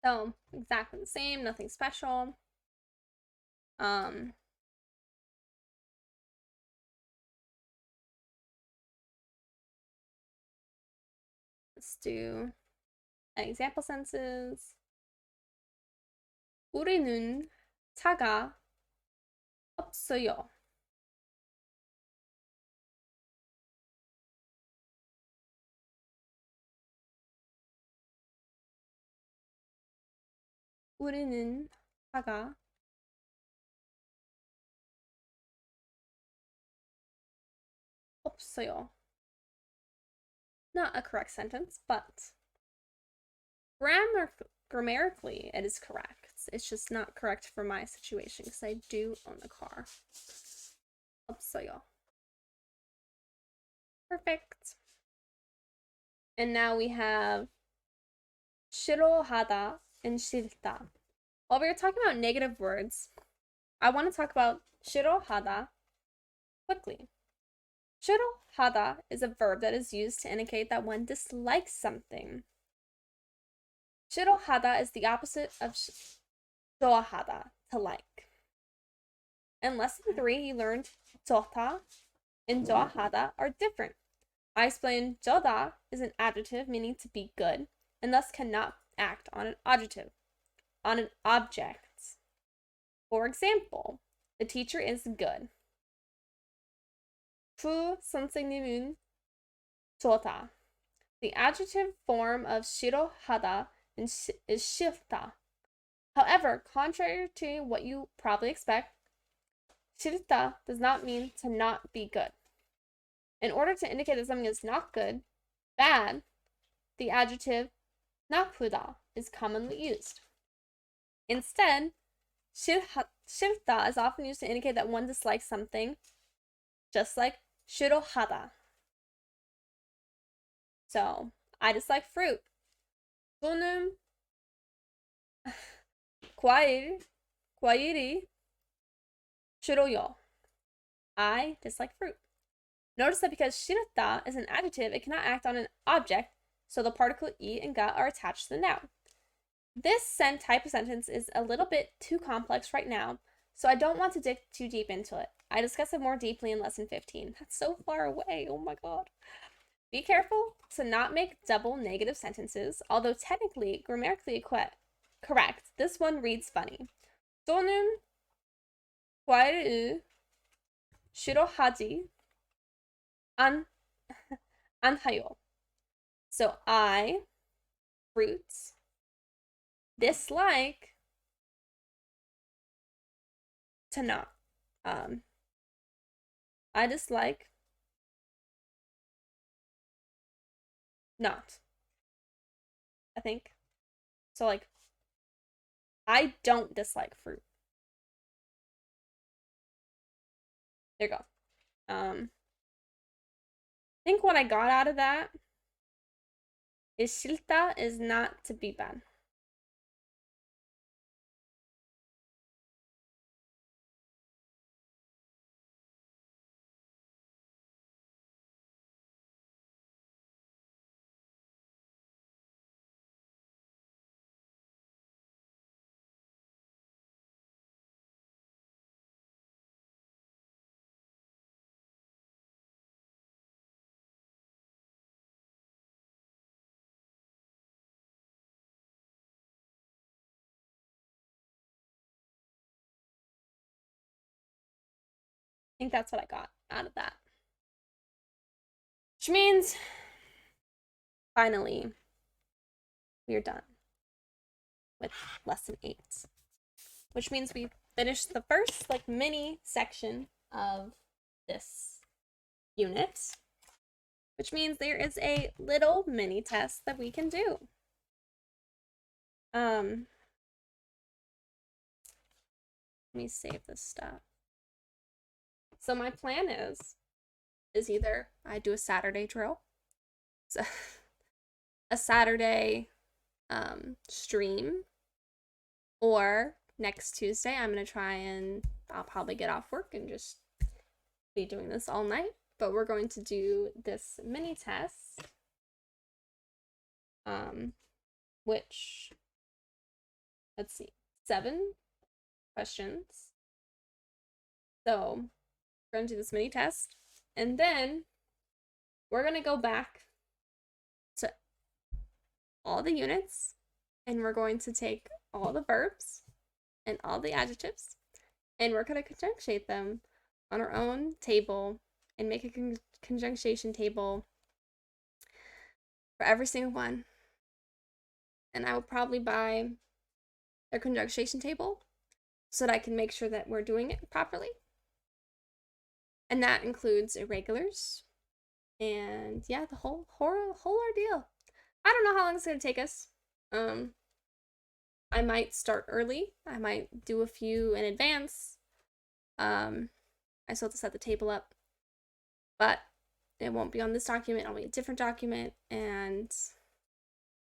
So exactly the same, nothing special. Let's do example sentences. 우리는 차가 없어요. 우리는 차가 없어요. Not a correct sentence, but grammatically it is correct. It's just not correct for my situation because I do own a car. 없어요. Perfect. And now we have 싫어하다 and 싫다. While we were talking about negative words, I want to talk about 싫어하다 quickly. 싫어하다 is a verb that is used to indicate that one dislikes something. 싫어하다 is the opposite of 좋아하다, to like. In lesson 3, you learned 좋다 and 좋아하다 are different. I explained 좋다 is an adjective meaning to be good and thus cannot act on an object. For example, the teacher is good. 그 선생님은 좋다. The adjective form of 싫어하다 is 싫다. However, contrary to what you probably expect, 싫다 does not mean to not be good. In order to indicate that something is not good, bad, the adjective 나쁘다 is commonly used. Instead, 싫다 is often used to indicate that one dislikes something, just like 싫어하다. So, I dislike fruit. 저는 과일이 싫어요. I dislike fruit. Notice that because 싫다 is an adjective, it cannot act on an object, so the particle e and ga are attached to the noun. This type of sentence is a little bit too complex right now, so I don't want to dig too deep into it. I discuss it more deeply in lesson 15. That's so far away, oh my god. Be careful to not make double negative sentences, although technically, grammatically correct. This one reads funny. 저는 과일을 싫어하지 않아요. So I, fruits, dislike to not. I dislike not. I think. So like, I don't dislike fruit. There you go. I think what I got out of that is 싫다 is not to be bad. I think that's what I got out of that. Which means, finally, we are done with lesson 8. Which means we finished the first, like, mini section of this unit. Which means there is a little mini test that we can do. Let me save this stuff. So my plan is either I do a Saturday drill, so a Saturday stream, or next Tuesday I'm gonna try and I'll probably get off work and just be doing this all night. But we're going to do this mini test, which let's see, 7 questions. So we're gonna do this mini test, and then we're gonna go back to all the units, and we're going to take all the verbs and all the adjectives, and we're gonna conjugate them on our own table and make a conjugation table for every single one. And I will probably buy a conjugation table so that I can make sure that we're doing it properly. And that includes irregulars and yeah, the whole ordeal. I don't know how long it's gonna take us. I might start early. I might do a few in advance. I still have to set the table up, but it won't be on this document. It'll be a different document, and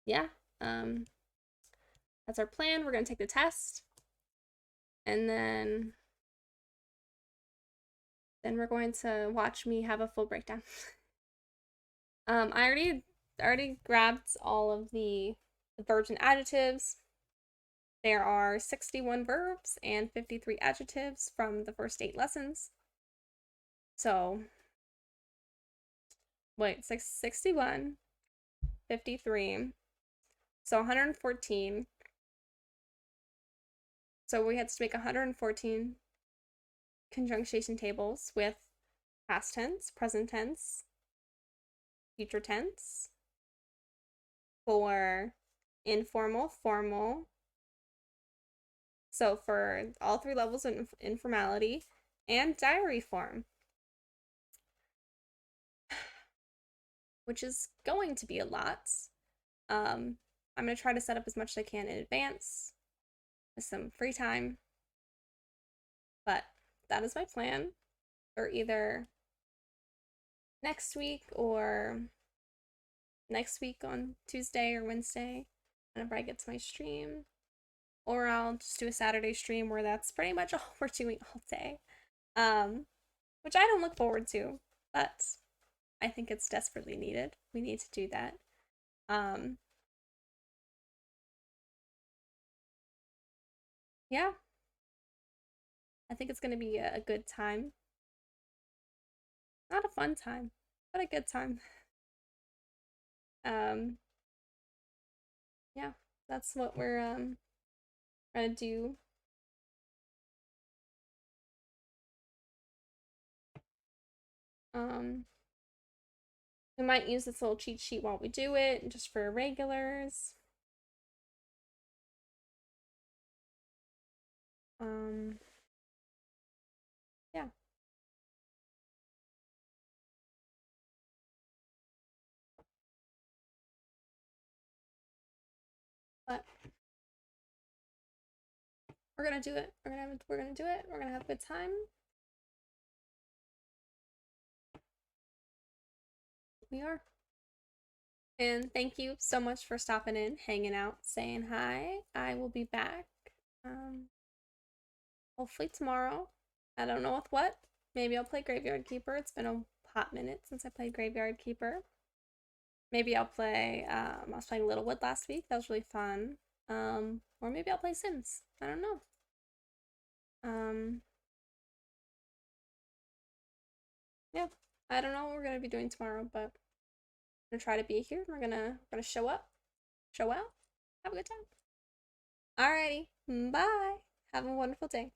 yeah, that's our plan. We're gonna take the test, and then we're going to watch me have a full breakdown. I already grabbed all of the verbs and adjectives. There are 61 verbs and 53 adjectives from the first 8 lessons. So, wait, 61, 53, so 114. So we had to make 114 conjugation tables with past tense, present tense, future tense, for informal, formal. So for all 3 levels of informality, and diary form, which is going to be a lot. I'm going to try to set up as much as I can in advance with some free time, but that is my plan for either next week or next week on Tuesday or Wednesday whenever I get to my stream, or I'll just do a Saturday stream where that's pretty much all we're doing all day, which I don't look forward to, but I think it's desperately needed. We need to do that. Yeah, I think it's gonna be a good time. Not a fun time, but a good time. Yeah, that's what we're gonna do. We might use this little cheat sheet while we do it, just for irregulars. Yeah. But we're gonna do it. We're gonna do it. We're gonna have a good time. We are. And thank you so much for stopping in, hanging out, saying hi. I will be back. Hopefully tomorrow. I don't know with what. Maybe I'll play Graveyard Keeper. It's been a hot minute since I played Graveyard Keeper. Maybe I'll play, I was playing Littlewood last week. That was really fun. Or maybe I'll play Sims. I don't know. Yeah, I don't know what we're gonna be doing tomorrow, but I'm gonna try to be here. We're gonna show up, show out, have a good time. Alrighty, bye. Have a wonderful day.